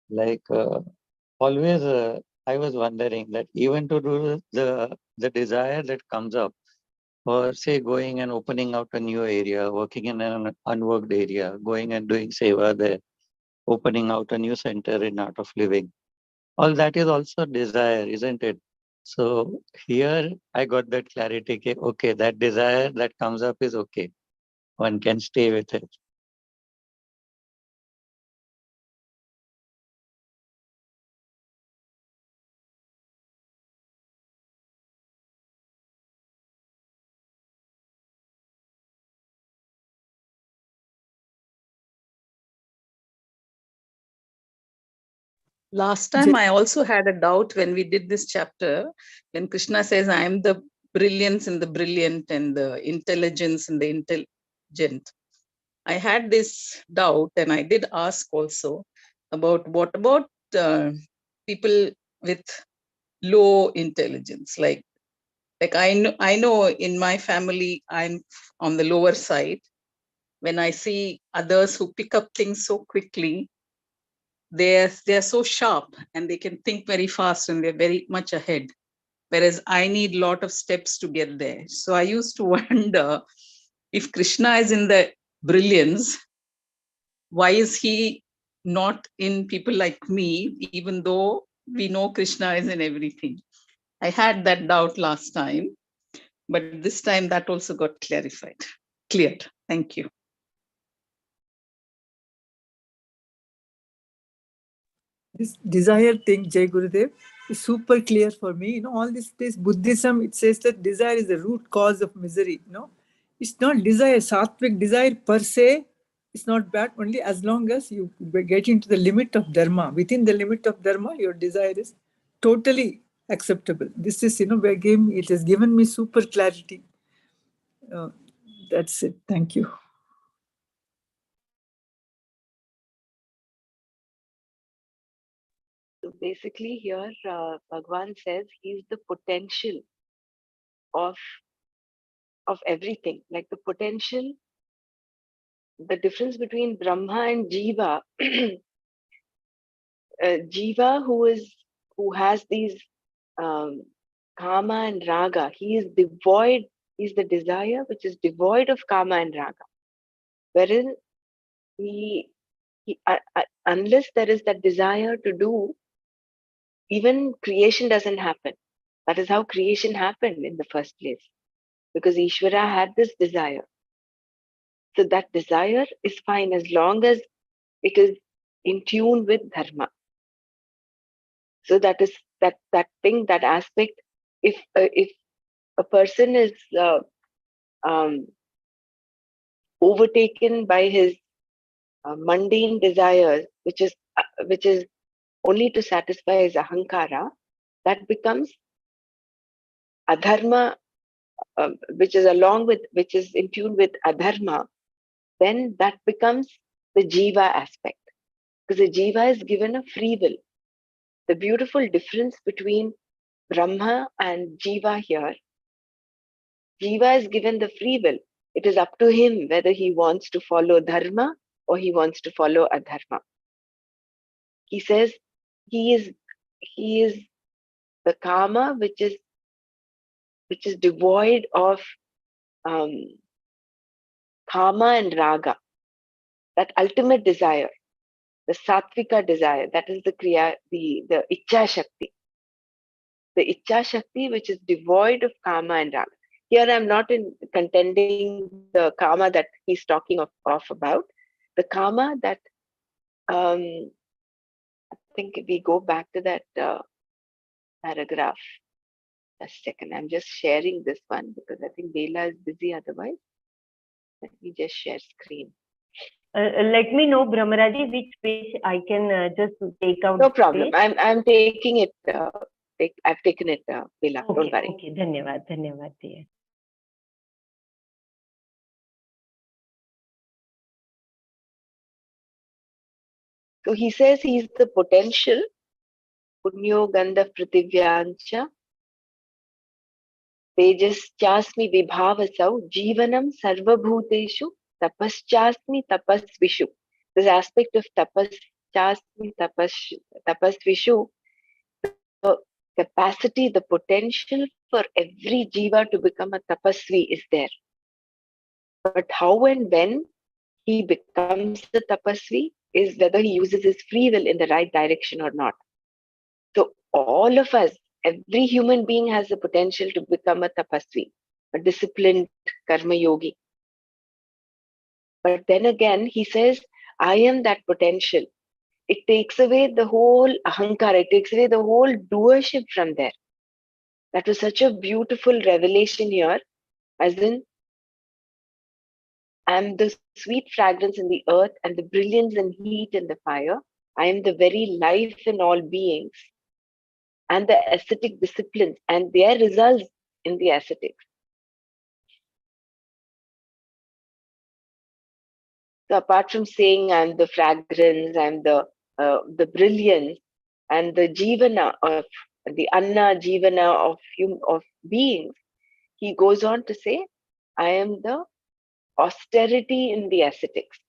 Like always, I was wondering that even to do the desire that comes up, or say going and opening out a new area, working in an unworked area, going and doing seva there, opening out a new center in art of living. All that is also desire, isn't it? So here I got that clarity. Okay, that desire that comes up is okay. One can stay with it. Last time I also had a doubt when we did this chapter, when Krishna says, I am the brilliance in the brilliant and the intelligence in the intelligent. I had this doubt, and I did ask also about what about people with low intelligence. Like I know in my family, I'm on the lower side. When I see others who pick up things so quickly, they're so sharp and they can think very fast and they're very much ahead, whereas I need a lot of steps to get there. So I used to wonder, if Krishna is in the brilliance, why is he not in people like me, even though we know Krishna is in everything? I had that doubt last time, but this time that also got cleared. Thank you. This desire thing, Jai Gurudev, is super clear for me. All this Buddhism, it says that desire is the root cause of misery. It's not desire, sattvic desire per se. It's not bad, only as long as you get into the limit of dharma. Within the limit of dharma, your desire is totally acceptable. This is, where it has given me super clarity. That's it. Thank you. So basically here, Bhagwan says he's the potential of everything. Like the potential, the difference between Brahma and Jiva, Jiva who has these Kama and Raga, he is devoid, he's the desire which is devoid of Kama and Raga. Whereas unless there is that desire to do, even creation doesn't happen. That is how creation happened in the first place, because Ishvara had this desire. So that desire is fine as long as it is in tune with dharma. So that is that thing, that aspect. If a person is overtaken by his mundane desires, which is only to satisfy his ahankara, that becomes adharma, which is in tune with adharma. Then that becomes the jiva aspect, because the jiva is given a free will. The beautiful difference between Brahma and jiva here, jiva is given the free will. It is up to him whether he wants to follow dharma or he wants to follow adharma. He says he is the kama which is devoid of kama and raga, that ultimate desire, the sattvika desire, that is the kriya, the ichcha shakti. The ichcha shakti which is devoid of kama and raga. Here I'm not contending the kama that he's talking of about. The kama that I think if we go back to that paragraph. Just a second, I'm just sharing this one because I think Bela is busy otherwise. Let me just share screen. Let me know, Brahmaraji, which page I can just take out. No problem. I'm taking it. I've taken it, Bela. Okay, don't worry. Okay, dhanyavad, dear. So he says he's the potential. Punyo gandha prativyancha. Tejaschasmi vibhavasau. Jivanam sarvabhuteshu. Tapaschasmi tapasvishu. This aspect of tapaschasmi tapasvishu, the capacity, the potential for every jiva to become a tapasvi is there. But how and when he becomes a tapasvi is whether he uses his free will in the right direction or not. So all of us, every human being has the potential to become a tapasvi, a disciplined karma yogi. But then again, he says, I am that potential. It takes away the whole ahankara, it takes away the whole doership from there. That was such a beautiful revelation here, as in, I am the sweet fragrance in the earth and the brilliance and heat in the fire. I am the very life in all beings, and the ascetic disciplines and their results in the ascetics. So apart from saying I'm the fragrance, I'm the brilliance, and the jivana of the anna jivana of beings, he goes on to say, I am the austerity in the ascetics.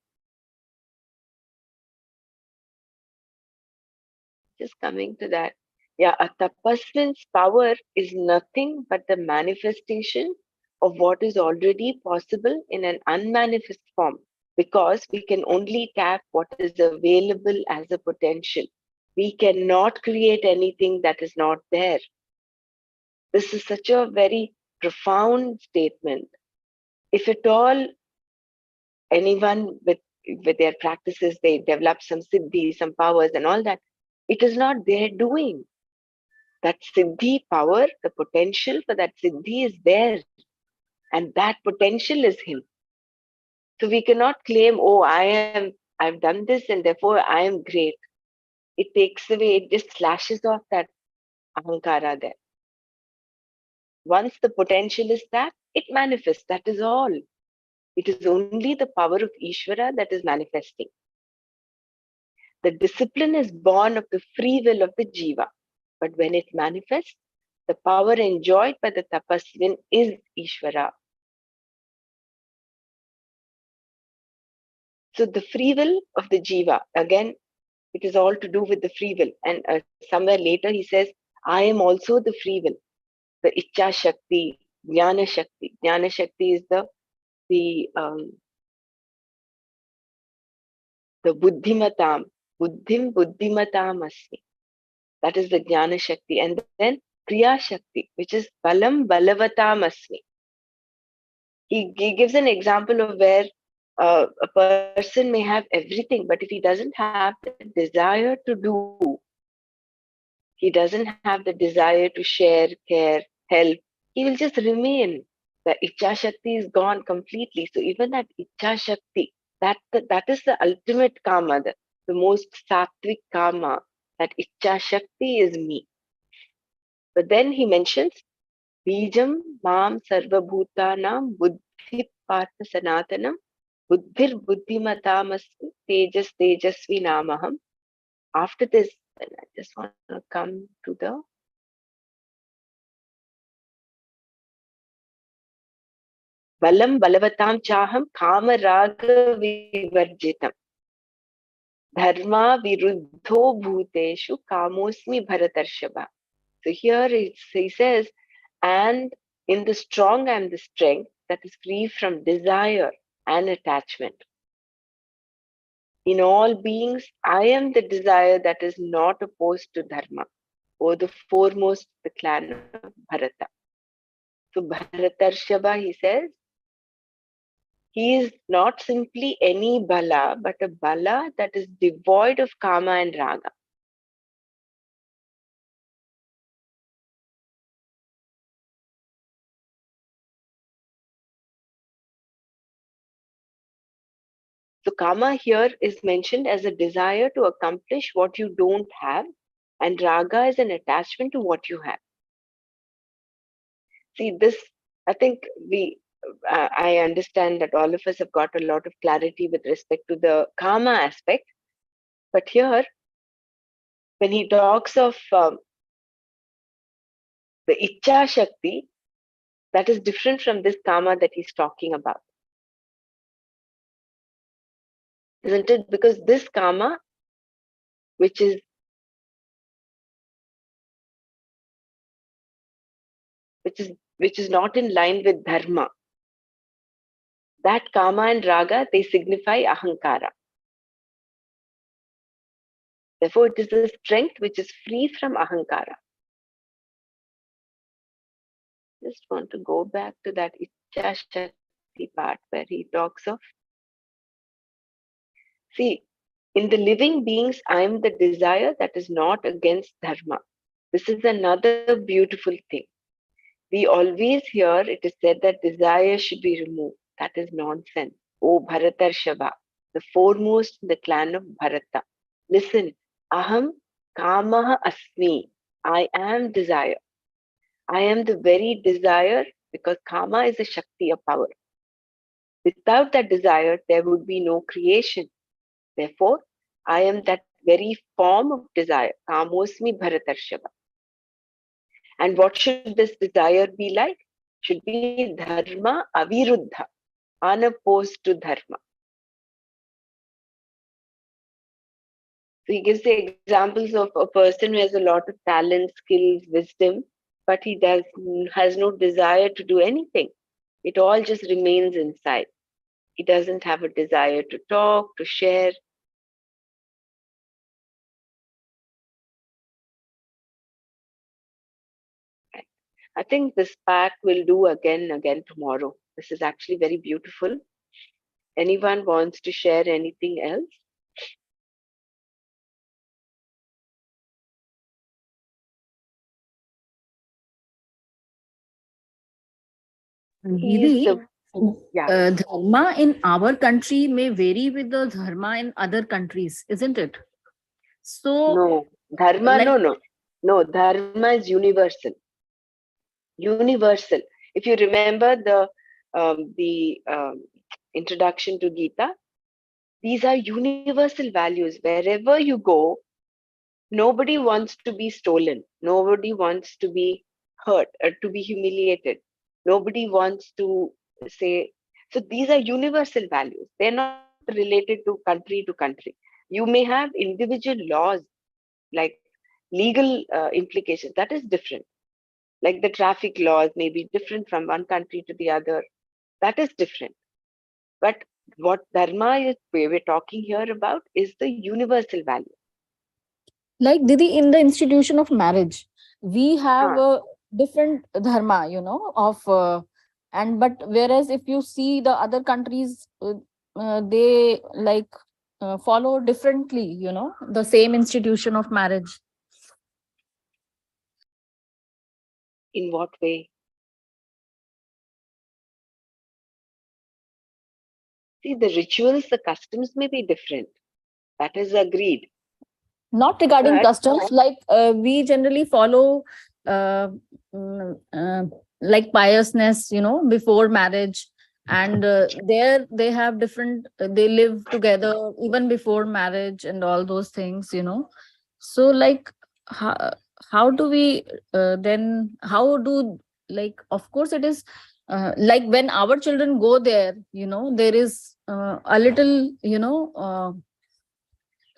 Just coming to that. Yeah, a tapasvin's power is nothing but the manifestation of what is already possible in an unmanifest form, because we can only tap what is available as a potential. We cannot create anything that is not there. This is such a very profound statement. If at all anyone with their practices, they develop some siddhi, some powers and all that, it is not their doing. That siddhi power, the potential for that siddhi is there, and that potential is him. So we cannot claim, oh, I've done this and therefore I am great. It takes away, it just slashes off that ahankara there. Once the potential is that, it manifests, that is all. It is only the power of Ishvara that is manifesting. The discipline is born of the free will of the jiva, but when it manifests, the power enjoyed by the tapasvin is Ishvara. So the free will of the jiva, again, it is all to do with the free will. And somewhere later he says, I am also the free will, the ichcha shakti, jnana shakti. Jnana shakti is the the buddhimatam, buddhim buddhimatam asmi. That is the jnana shakti. And then kriya shakti, which is balam balavatam asmi. He gives an example of where a person may have everything, but if he doesn't have the desire to do, he doesn't have the desire to share, care, help, he will just remain. The Icha Shakti is gone completely. So even that Icha Shakti, that is the ultimate karma, the most sattvic karma. That Icha Shakti is me. But then he mentions Bijam Mam Sarvabhutanam Buddhi Partha Sanatanam Buddhir Buddhimatamasmi Tejas Tejasvi Namaham. After this, I just want to come to the Balam Balavatam Chaham Kama Raga Vivarjitam Dharma Viruddho Bhuteshu Kamosmi Bharatarshava. So here he says, and in the strong I am the strength that is free from desire and attachment. In all beings, I am the desire that is not opposed to Dharma, or the foremost, the clan of Bharata. So Bharatarshava, he says, he is not simply any bala, but a bala that is devoid of kama and raga. So kama here is mentioned as a desire to accomplish what you don't have, and raga is an attachment to what you have. See, this, I think I understand that all of us have got a lot of clarity with respect to the karma aspect. But here, when he talks of the Icha Shakti, that is different from this karma that he's talking about. Isn't it? Because this karma, which is not in line with dharma, that kama and raga, they signify ahankara. Therefore, it is the strength which is free from ahankara. Just want to go back to that Icha Shakti part where he talks of, see, in the living beings, I am the desire that is not against dharma. This is another beautiful thing. We always hear it is said that desire should be removed. That is nonsense. Oh Bharatarshava, the foremost in the clan of Bharata. Listen, aham kamaha asmi. I am desire. I am the very desire, because kama is a shakti, a power. Without that desire, there would be no creation. Therefore, I am that very form of desire. Kamosmi Bharatarshava. And what should this desire be like? Should be dharma aviruddha, unopposed to dharma. So he gives the examples of a person who has a lot of talent, skills, wisdom, but he has no desire to do anything. It all just remains inside. He doesn't have a desire to talk, to share. I think this pack will do again tomorrow. This is actually very beautiful. Anyone wants to share anything else? Didi, Yeah. dharma in our country may vary with the dharma in other countries, isn't it? So, No, dharma, like, no, dharma is universal. Universal. If you remember the introduction to Gita, these are universal values. Wherever you go, nobody wants to be stolen. Nobody wants to be hurt or to be humiliated. Nobody wants to say. So these are universal values. They're not related to country. You may have individual laws, like legal implications. That is different. Like the traffic laws may be different from one country to the other. That is different. But what dharma is we're talking here about is the universal value. Like Didi, in the institution of marriage, we have Ah, a different dharma, you know, of and but whereas if you see the other countries, they like follow differently, you know, the same institution of marriage. in what way? See, the rituals, the customs may be different. That is agreed. Not regarding But customs, like we generally follow uh, mm, uh, like piousness, you know, before marriage, and there they have different, they live together even before marriage and all those things, you know. So like how, how do we then how do, like, of course it is like when our children go there, you know, there is a little, you know,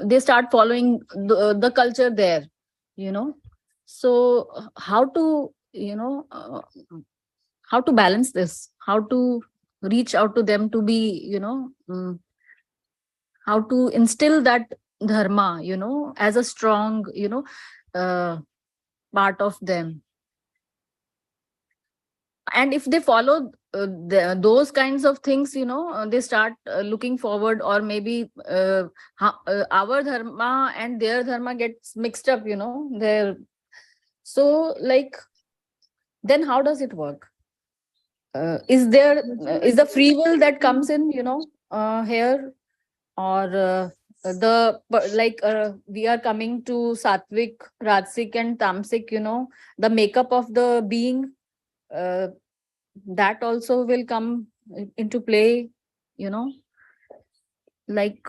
they start following the culture there, you know. So how to, you know, how to balance this, how to reach out to them to be, you know, how to instill that dharma, you know, as a strong, you know, uh, part of them. And if they follow those kinds of things, you know, they start looking forward, or maybe our dharma and their dharma gets mixed up, you know, there. So like then how does it work? Is there is the free will that comes in, you know, here, or like we are coming to sattvic, rajasic and tamasic, you know, the makeup of the being, uh, that also will come into play, you know, like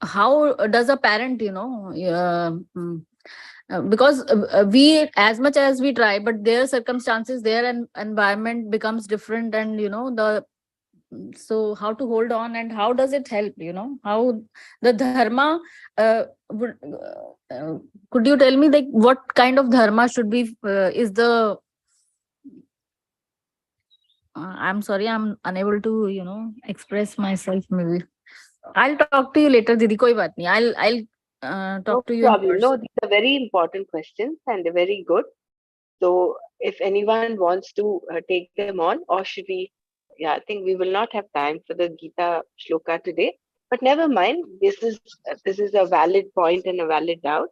how does a parent, you know, because we, as much as we try, but their circumstances, their environment becomes different, and you know the, so how to hold on and how does it help, you know, how the dharma would, could you tell me like what kind of dharma should be is the I'm sorry, I'm unable to, you know, express myself maybe. I'll talk to you later, Didi. Koi baat nahi. I'll no talk to you in problem. No, person. these are very important questions and they're very good. So if anyone wants to take them on, or should we? Yeah, I think we will not have time for the Gita shloka today. But never mind. This is a valid point and a valid doubt.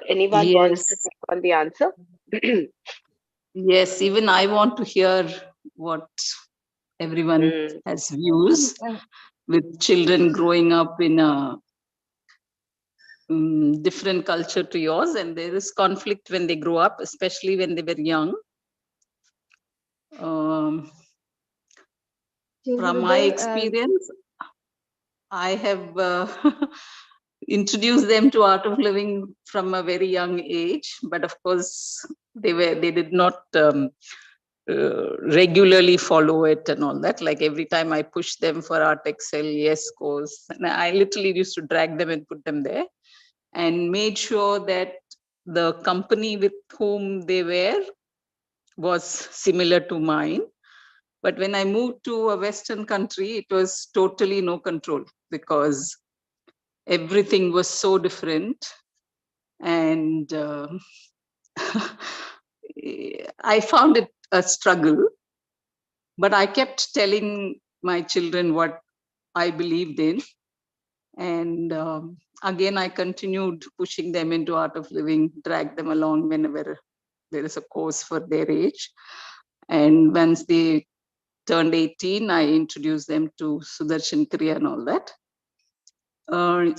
Anyone wants to Yes, take on the answer? yes, even I want to hear what everyone Mm, has views with children growing up in a different culture to yours, and there is conflict when they grow up, especially when they were young. Um, from my experience, I have introduced them to art of living from a very young age, but of course they did not regularly follow it and all that. Like every time I push them for Art Excel, yes course, and I literally used to drag them and put them there, and made sure that the company with whom they were was similar to mine. But when I moved to a Western country, it was totally no control because everything was so different. And I found it a struggle, but I kept telling my children what I believed in. And again, I continued pushing them into art of living, drag them along whenever there is a course for their age. And once they turned 18, I introduced them to Sudarshan Kriya and all that.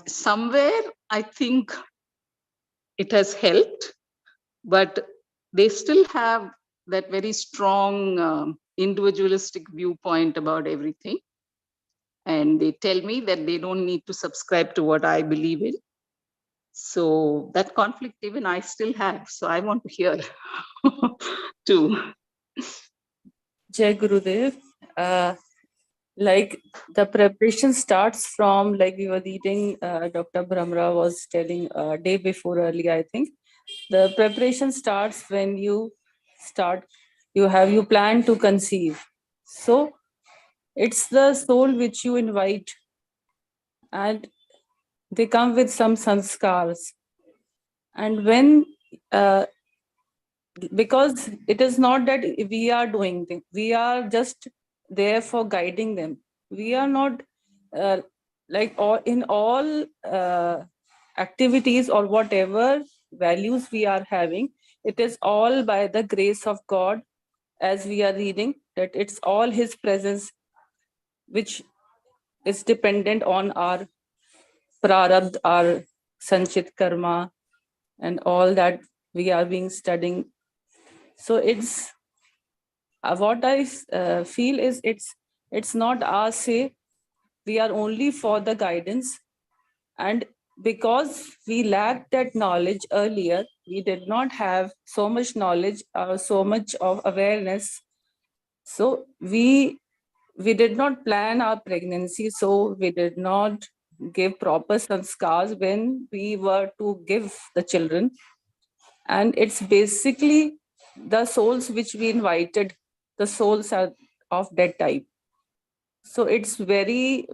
Somewhere, I think it has helped, but they still have that very strong individualistic viewpoint about everything. And they tell me that they don't need to subscribe to what I believe in. So that conflict even I still have. So I want to hear too. Jai Gurudev. Like the preparation starts from, like we were reading, Dr. Brahmra was telling day before earlier, I think. The preparation starts when you start, you plan to conceive. So It's the soul which you invite, and they come with some sanskars. And when because it is not that we are doing things, we are just there for guiding them. We are not like all activities or whatever values we are having, it is all by the grace of God, as we are reading, that it's all his presence which is dependent on our prarabdha, our sanchit karma, and all that we are being studying. So it's what I feel is it's not our say. We are only for the guidance, and because we lacked that knowledge earlier, we did not have so much knowledge or so much of awareness. So we did not plan our pregnancy, so we did not give proper sanskars when we were to give the children. And it's basically the souls which we invited, the souls are of that type. So it's very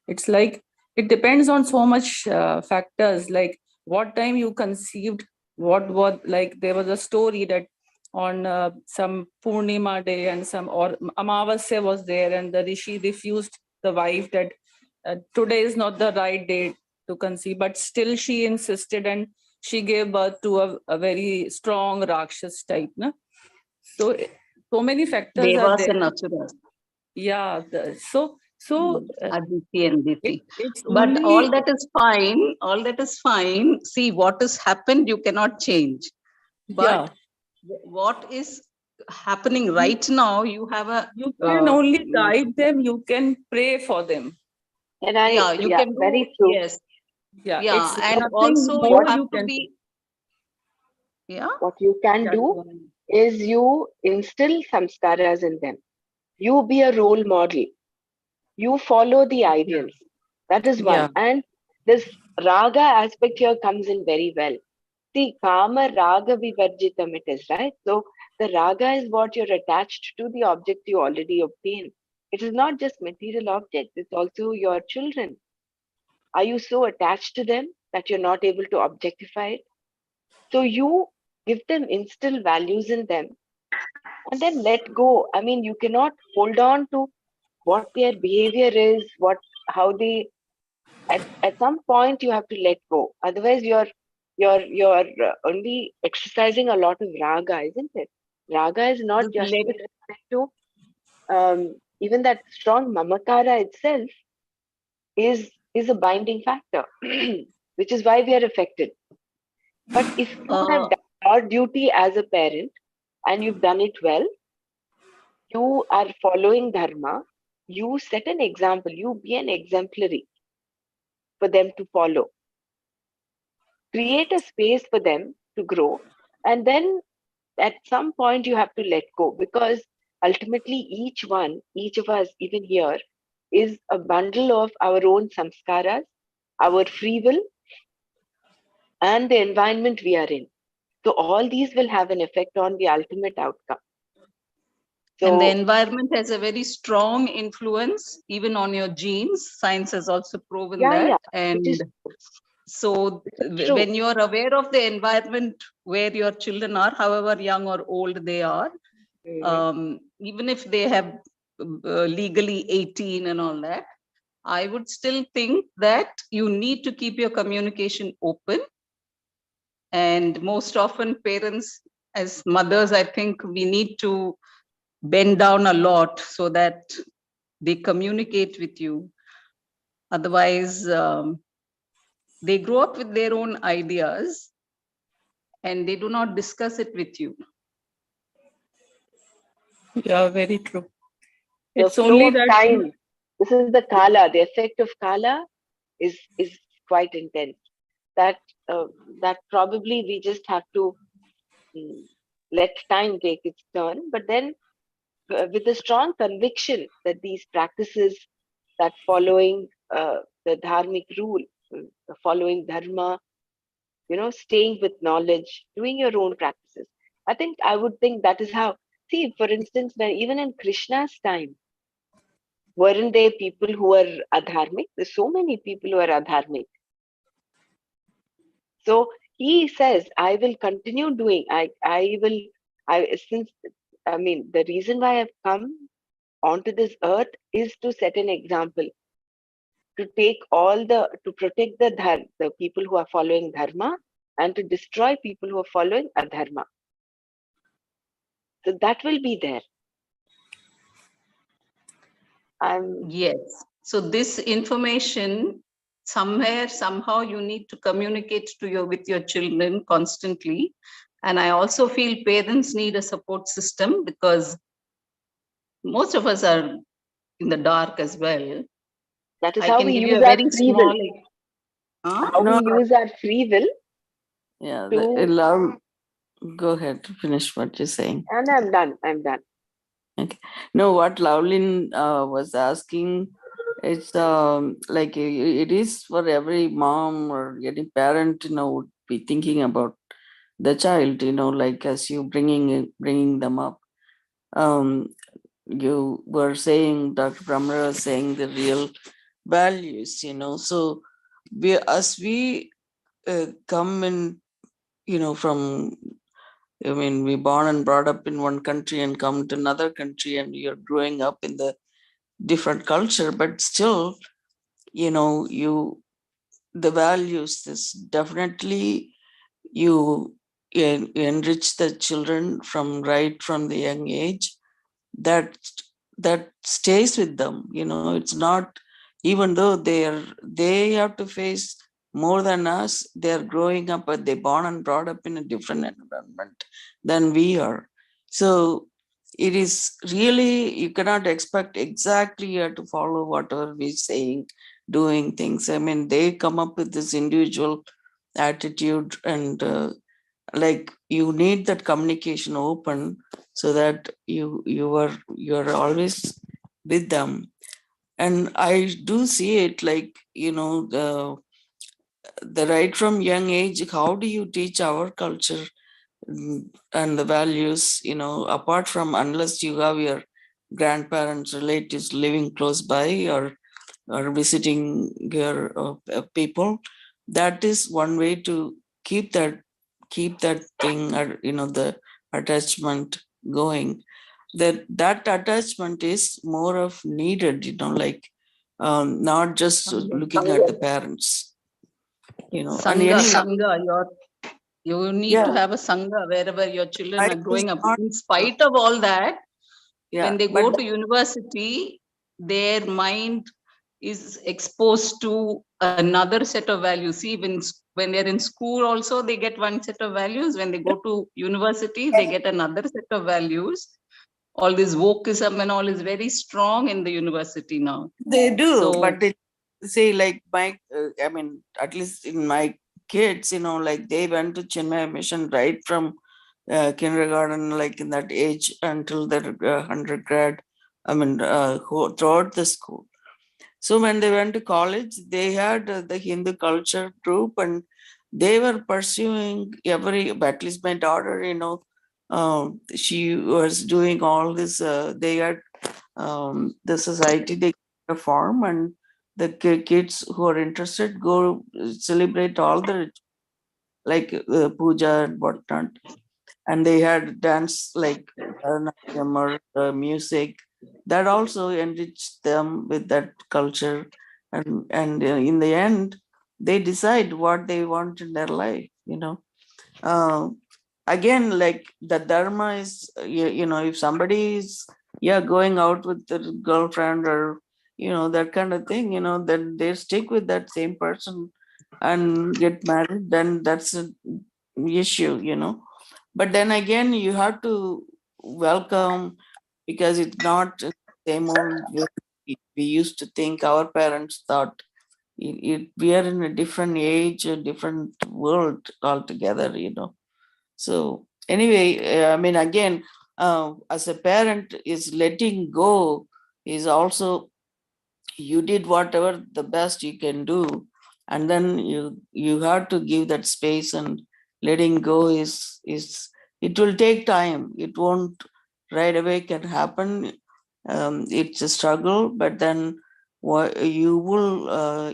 it's like it depends on so much factors, like what time you conceived, what like there was a story that on some Purnima day and some or Amavasya was there, and the rishi refused the wife that today is not the right day to conceive, but still she insisted, and she gave birth to a very strong Rakshas type. Na? So so many factors are Devas there. and Asuras, Yeah. So Aditi and Diti. it's But only all that is fine. All that is fine. See, what has happened, you cannot change. yeah. But what is happening right now, you have a You can only guide them. You can pray for them. And you can do, very true. yes. Yeah. Yeah, It's and nothing also you more have you to can. be, yeah. What you can Yeah, do go on. is you instill samskaras in them. You be a role model. You follow the ideals. That is one. Yeah. And this raga aspect here comes in very well. See, kama raga vivarjitam it is, right? So the raga is what you're attached to the object you already obtained. It is not just material objects, it's also your children. Are you so attached to them that you're not able to objectify it? So you give them, instill values in them, and then let go. I mean, you cannot hold on to what their behavior is, how they. At some point, you have to let go. Otherwise, you're only exercising a lot of raga, isn't it? Raga is not Just just let, with respect to even that strong mamakara itself is a binding factor, which is why we are affected. But if you have uh, done your duty as a parent and you've done it well, you are following dharma, you set an example, you be an exemplary for them to follow. Create a space for them to grow. And then at some point, you have to let go because ultimately, each of us, even here, is a bundle of our own samskaras, our free will, and the environment we are in. So, all these will have an effect on the ultimate outcome. and the So, environment has a very strong influence even on your genes. Science has also proven yeah, that. yeah, And so true. when you're aware of the environment where your children are, however young or old they are, even if they have legally 18 and all that, I would still think that you need to keep your communication open. And most often parents, as mothers, I think we need to bend down a lot so that they communicate with you. Otherwise, they grow up with their own ideas and they do not discuss it with you. Yeah, very true. The It's flow only of that. time. This is the kala. The effect of kala is quite intense. That uh, that probably we just have to mm, let time take its turn. But then, with a strong conviction that these practices, that following the dharmic rule, following dharma, staying with knowledge, doing your own practices. I would think that is how. see, for instance, when even in Krishna's time, weren't there people who were adharmic? There's so many people who are adharmic. So he says, I will continue doing, since, I mean, the reason why I've come onto this earth is to set an example, to protect the people who are following dharma and to destroy people who are following adharma. So that will be there. Yes. So this information, somewhere, somehow you need to communicate with your children constantly. And I also feel parents need a support system, because most of us are in the dark as well. That is I how can we give you use a our very free will. small. How No, we use our free will. yeah, to, go ahead, finish what you're saying. and I'm done. Okay. No, what Lavlin was asking, it's like it is for every mom or any parent, would be thinking about the child, like as you bringing them up. You were saying, Dr. Brahmara was saying the real values, so we come in, from, I mean, we born and brought up in one country and come to another country, and you're growing up in the different culture, but still, the values, this definitely you enrich the children right from the young age, that stays with them. It's not, even though they have to face more than us, they're growing up, but they're born and brought up in a different environment than we are. So it is really, you cannot expect exactly you have to follow whatever we're saying, doing things. I mean, they come up with this individual attitude, and like you need that communication open, so that you're always with them. And I do see it, like, the right from young age, how do you teach our culture, and the values, apart from, unless you have your grandparents, relatives living close by, or visiting your people, that is one way to keep that thing, or the attachment going. That attachment is more of needed, like, not just looking at the parents, and Sangha, anyway, you need to yeah, have a sangha wherever your children life are is growing up. not, In spite of all that, yeah, when they but go to university, their mind is exposed to another set of values. See, when they're in school also, they get one set of values. When they go to university, they get another set of values. All this wokeism and all is very strong in the university now. they do, So but they say, like, my, I mean, at least in my kids, like they went to Chinmay Mission right from kindergarten, like in that age, until their undergrad. I mean, throughout the school. So when they went to college, they had the Hindu culture group, and they were pursuing at least my daughter, she was doing all this. They had the society, they form, and the kids who are interested go celebrate all the, like, puja and whatnot. And they had dance, like Bharatanatyam or music, that also enriched them with that culture. And in the end, they decide what they want in their life, uh, again, like the dharma is, if somebody is, yeah, going out with their girlfriend, or that kind of thing, then they stick with that same person and get married, then that's an issue, but then again, you have to welcome, because it's not the same old way we used to think. Our parents thought we are in a different age, a different world altogether, So anyway, I mean, again, as a parent, is letting go is also, you did whatever the best you can do, and then you have to give that space, and letting go is it will take time. It won't right away can happen. It's a struggle, but then what you will,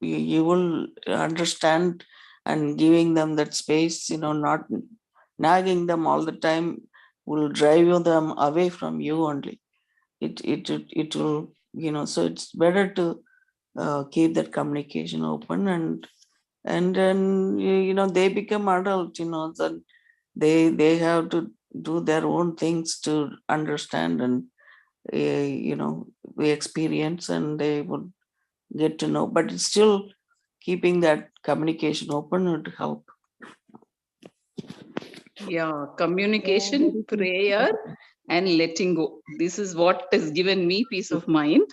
you will understand, and giving them that space, not nagging them all the time will drive them away from you only. It will, so it's better to keep that communication open, and then they become adult, then they have to do their own things to understand, and we experience, and they would get to know, but it's still keeping that communication open would help. Yeah, communication, prayer, and letting go. This is what has given me peace of mind.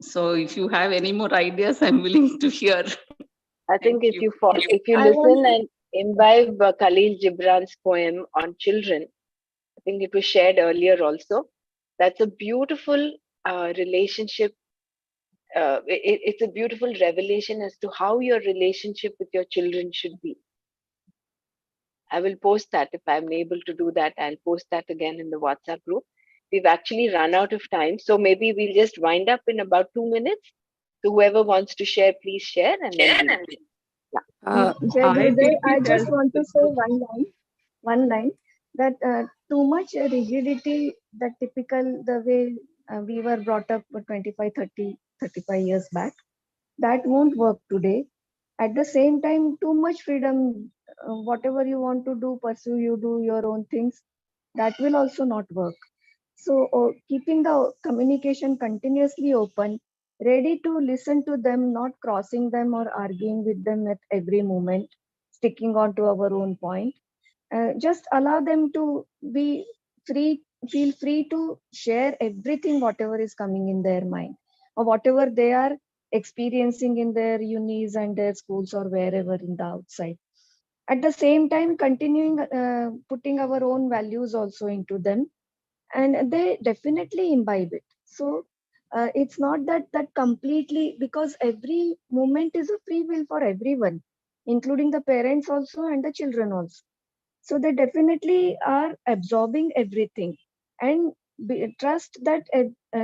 So if you have any more ideas, I'm willing to hear. I think Thank you. if you I want listen and imbibe Khalil Gibran's poem on children, I think it was shared earlier also. That's a beautiful relationship. It's a beautiful revelation as to how your relationship with your children should be. I will post that. If I'm able to do that, I'll post that again in the WhatsApp group. We've actually run out of time, so maybe we'll just wind up in about 2 minutes. So whoever wants to share, please share, and then we'll. Jai I Gurudev, take I it just as want to say one line that too much rigidity, that typical the way we were brought up for 25, 30, 35 years back, that won't work today. At the same time, too much freedom, whatever you want to do, pursue, you do your own things, that will also not work. So, keeping the communication continuously open, ready to listen to them, not crossing them or arguing with them at every moment, sticking on to our own point. Just allow them to be free, feel free to share everything, whatever is coming in their mind, or whatever they are experiencing in their unis and their schools or wherever in the outside. At the same time, continuing putting our own values also into them, and they definitely imbibe it. So it's not that completely, because every moment is a free will for everyone, including the parents also and the children also. So they definitely are absorbing everything, and trust that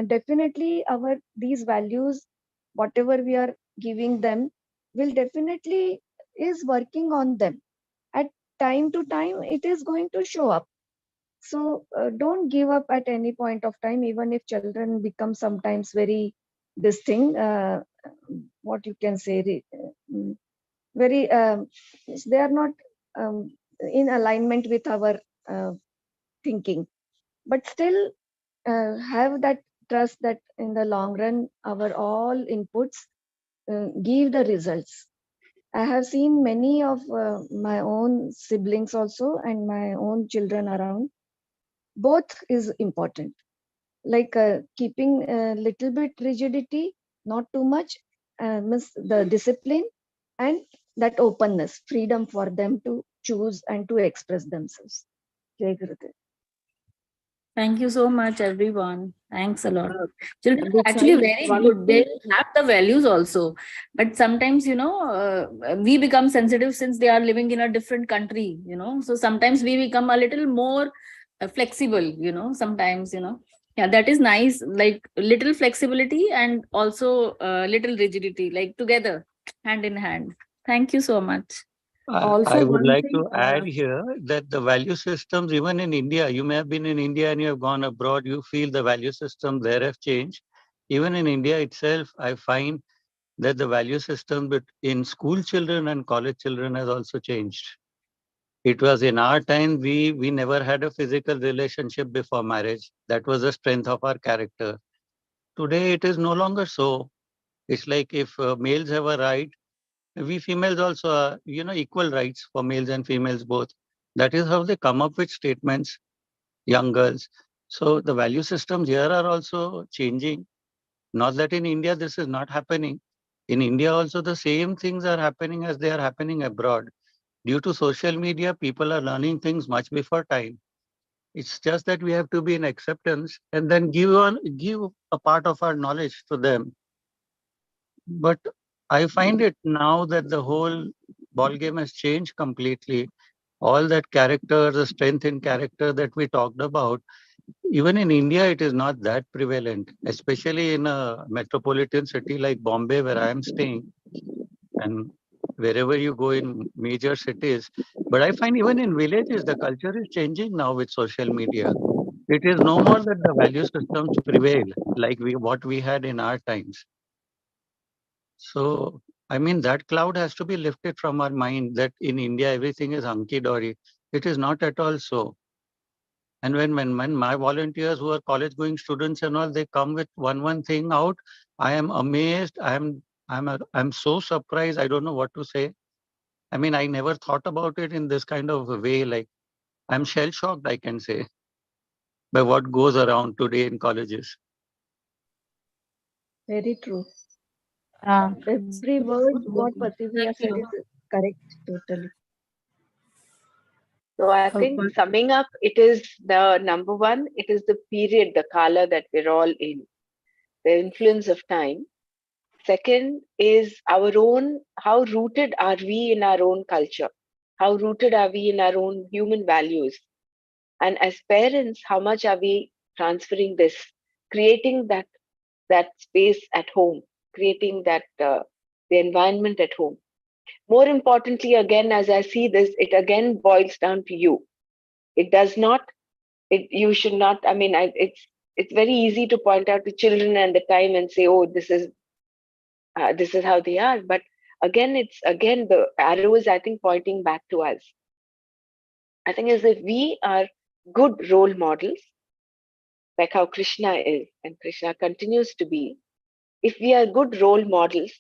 definitely our these values, whatever we are giving them, will definitely is working on them. At time to time, it is going to show up. So don't give up at any point of time, even if children become sometimes very this thing, what you can say, very they are not um, in alignment with our uh, thinking, but still have that trust that in the long run our all inputs give the results. I have seen many of my own siblings also and my own children around. Both is important, like keeping a little bit rigidity, not too much, miss the discipline, and that openness, freedom for them to choose and to express themselves. Jai Gurudev. Thank you so much, everyone. Thanks a lot. Children are actually Besides, very one good. They thing, have the values also, but sometimes we become sensitive since they are living in a different country. So sometimes we become a little more flexible. Sometimes yeah, that is nice. Like little flexibility and also little rigidity, like together, hand in hand. Thank you so much. I also would one like thing, to add here that the value systems, even in India, you may have been in India and you have gone abroad, you feel the value system there have changed. Even in India itself, I find that the value system in school children and college children has also changed. It was in our time, we never had a physical relationship before marriage. That was the strength of our character. Today, it is no longer so. It's like if males have a right, we females also are, equal rights for males and females both. That is how they come up with statements, young girls. So the value systems here are also changing. Not that in India this is not happening. In India also the same things are happening as they are happening abroad. Due to social media, people are learning things much before time. It's just that we have to be in acceptance and then give a part of our knowledge to them. But I find it now that the whole ball game has changed completely. all that character, the strength in character that we talked about, even in India, it is not that prevalent, especially in a metropolitan city like Bombay, where I am staying, and wherever you go in major cities. But I find even in villages, the culture is changing now with social media. It is no more that the value systems prevail like what we had in our times. So, I mean, that cloud has to be lifted from our mind that in India everything is hunky dory. It is not at all so. And when my volunteers who are college going students and all, they come with one thing out, I am amazed. I'm so surprised. I don't know what to say. I mean, I never thought about it in this kind of a way. Like, I'm shell shocked, I can say, by what goes around today in colleges. Very true. Ah, Every word what Prativya Thank said you. is correct, totally. So I think But summing up, it is the number one, it is the period, the kala that we're all in, the influence of time. Second is our own, how rooted are we in our own culture? How rooted are we in our own human values? And as parents, how much are we transferring this, creating that space at home, creating that the environment at home? More importantly, again, as I see this, it again boils down to you. It does not. You should not. I mean, it's very easy to point out to children and the time and say, oh, this is how they are. But again, it's again the arrow is, I think, pointing back to us. I think as if we are good role models, like how Krishna is and Krishna continues to be, if we are good role models,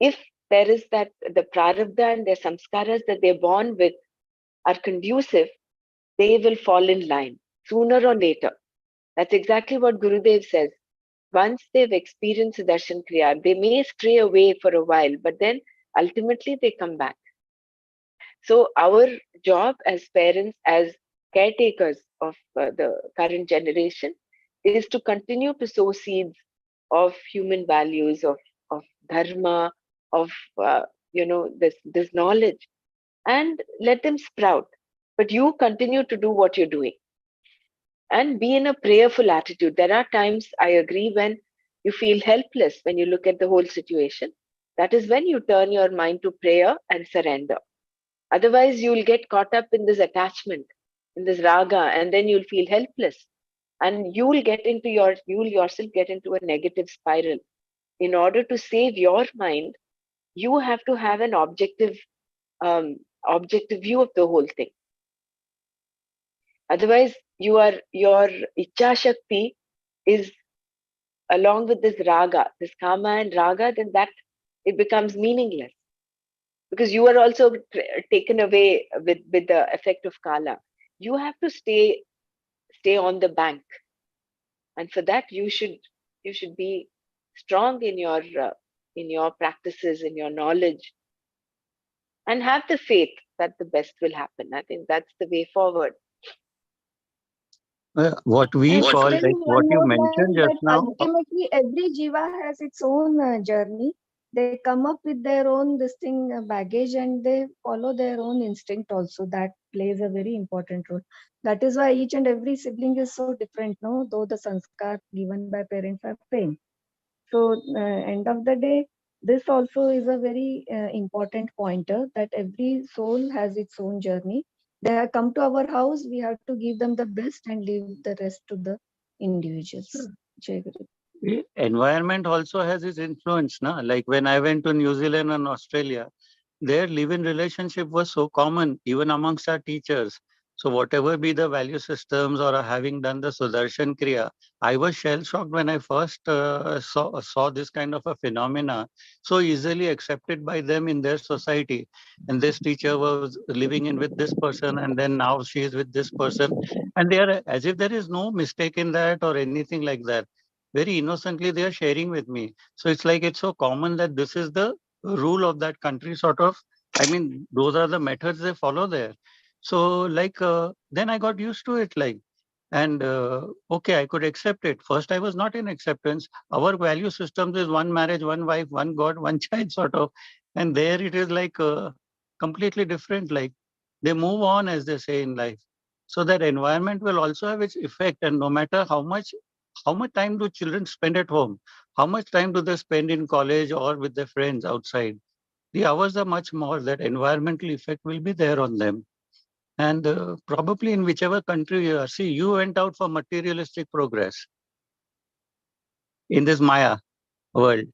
if there is that the prarabdha and the samskaras that they're born with are conducive, they will fall in line sooner or later. That's exactly what Gurudev says. Once they've experienced darshan kriya, they may stray away for a while, but then ultimately they come back. So our job as parents, as caretakers of the current generation, is to continue to sow seeds of human values, of dharma, of this knowledge, and let them sprout. But you continue to do what you're doing and be in a prayerful attitude. There are times, I agree, when you feel helpless when you look at the whole situation. That is when you turn your mind to prayer and surrender. Otherwise, you'll get caught up in this attachment, in this raga, and then you'll feel helpless. And you'll yourself get into a negative spiral. In order to save your mind, you have to have an um, objective view of the whole thing. Otherwise, your icha shakti is along with this raga, this kama and raga, then that it becomes meaningless because you are also taken away with the effect of kala. You have to stay on the bank, and for that you should be strong in your practices, in your knowledge, and have the faith that the best will happen. I think that's the way forward. What we And call, then like what one you more mentioned line just that now, ultimately every jiva has its own journey. They come up with their own this thing baggage and they follow their own instinct also. That plays a very important role. That is why each and every sibling is so different, no? Though the sanskar given by parents are same. So end of the day, this also is a very important pointer that every soul has its own journey. They have come to our house, we have to give them the best and leave the rest to the individuals. Jai Guru. environment also has its influence. Na? Like when I went to New Zealand and Australia, their live-in relationship was so common, even amongst our teachers. So whatever be the value systems or having done the Sudarshan Kriya, I was shell-shocked when I first saw this kind of a phenomena so easily accepted by them in their society. And this teacher was living in with this person, and then now she is with this person. And they are as if there is no mistake in that or anything like that. Very innocently, they are sharing with me. So it's like it's so common that this is the rule of that country, sort of. I mean, those are the methods they follow there. So like then I got used to it, like, and okay, I could accept it. First I was not in acceptance. Our value systems is one marriage, one wife, one god, one child, sort of. And there it is like completely different, like, They move on, as they say in life. So that environment will also have its effect. And no matter how much time do children spend at home, how much time do they spend in college or with their friends outside, the hours are much more. That environmental effect will be there on them. And probably in whichever country you are, see, you went out for materialistic progress in this Maya world.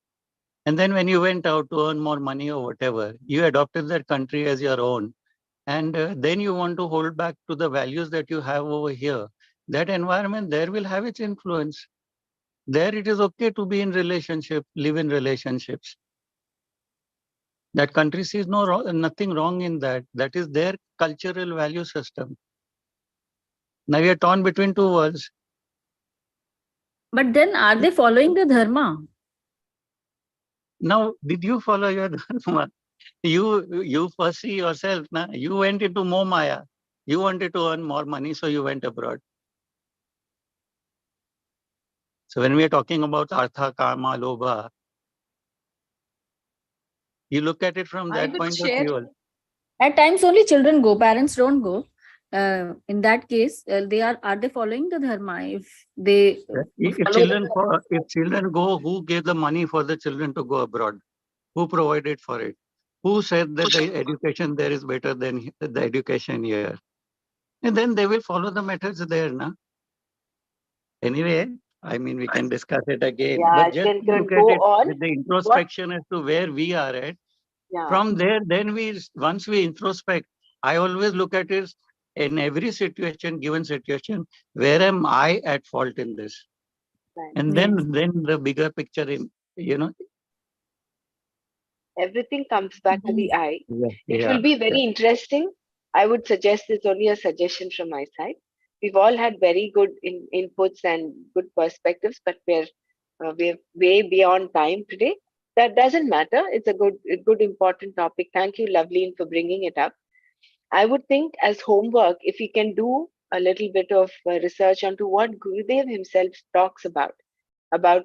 And then when you went out to earn more money or whatever, you adopted that country as your own. And then you want to hold back to the values that you have over here. That environment there will have its influence. There it is okay to be in relationship, live in relationships. That country sees nothing wrong in that. That is their cultural value system. Now we are torn between two worlds. But then are they following the dharma? Now, did you follow your dharma? You foresee yourself. Nah? You went into more Maya. You wanted to earn more money, so you went abroad. So when we are talking about artha, kama, lobha, you look at it from that point of view. At times only children go, parents don't go. In that case, are they following the dharma? If they If children go, who gave the money for the children to go abroad? Who provided for it? Who said that the education there is better than the education here? And then they will follow the methods there, na? Anyway, I mean, we can discuss it again. Yeah, But I just can look at go it on. with the What? introspection as to where we are at. Yeah. From there, then once we introspect, I always look at it in every situation, given situation, where am I at fault in this? Right. And then the bigger picture in, Everything comes back to the I. It will yeah. be very interesting. I would suggest this only a suggestion from my side. We've all had very good inputs and good perspectives, but we're way beyond time today. That doesn't matter. It's a good important topic. Thank you, Loveleen, for bringing it up. I would think as homework, if we can do a little bit of research onto what Gurudev himself talks about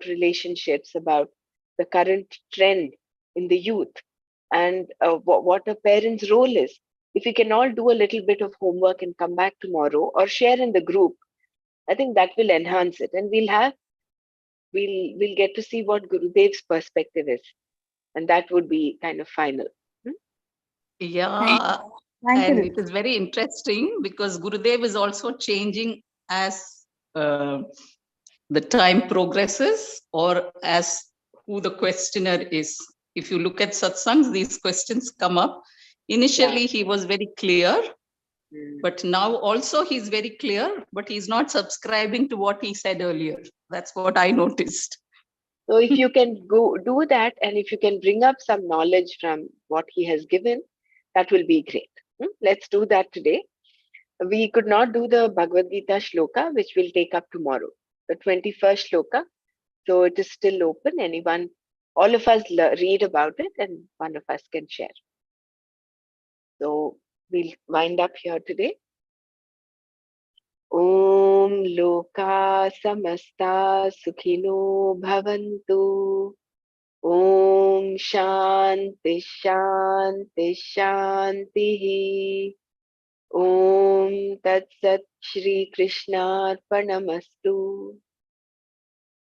relationships, about the current trend in the youth, and what a parent's role is. If we can all do a little bit of homework and come back tomorrow or share in the group, I think that will enhance it, and we'll get to see what Gurudev's perspective is, and that would be kind of final. Yeah, Thank and you. it is very interesting because Gurudev is also changing as the time progresses or as who the questioner is. If you look at satsangs, these questions come up. Initially, he was very clear, but now also he's very clear, but he's not subscribing to what he said earlier. That's what I noticed. So if you can go do that, and if you can bring up some knowledge from what he has given, that will be great. Let's do that today. We could not do the Bhagavad Gita shloka, which we'll take up tomorrow, the 21st shloka. So it is still open. Anyone, all of us read about it, and one of us can share. So we'll wind up here today. Om Loka Samasta Sukhino Bhavantu. Om Shanti Shanti Shanti. Om Tat Sat Shri Krishna Arpanamastu.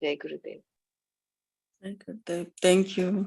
Jai Gurudev. Thank you.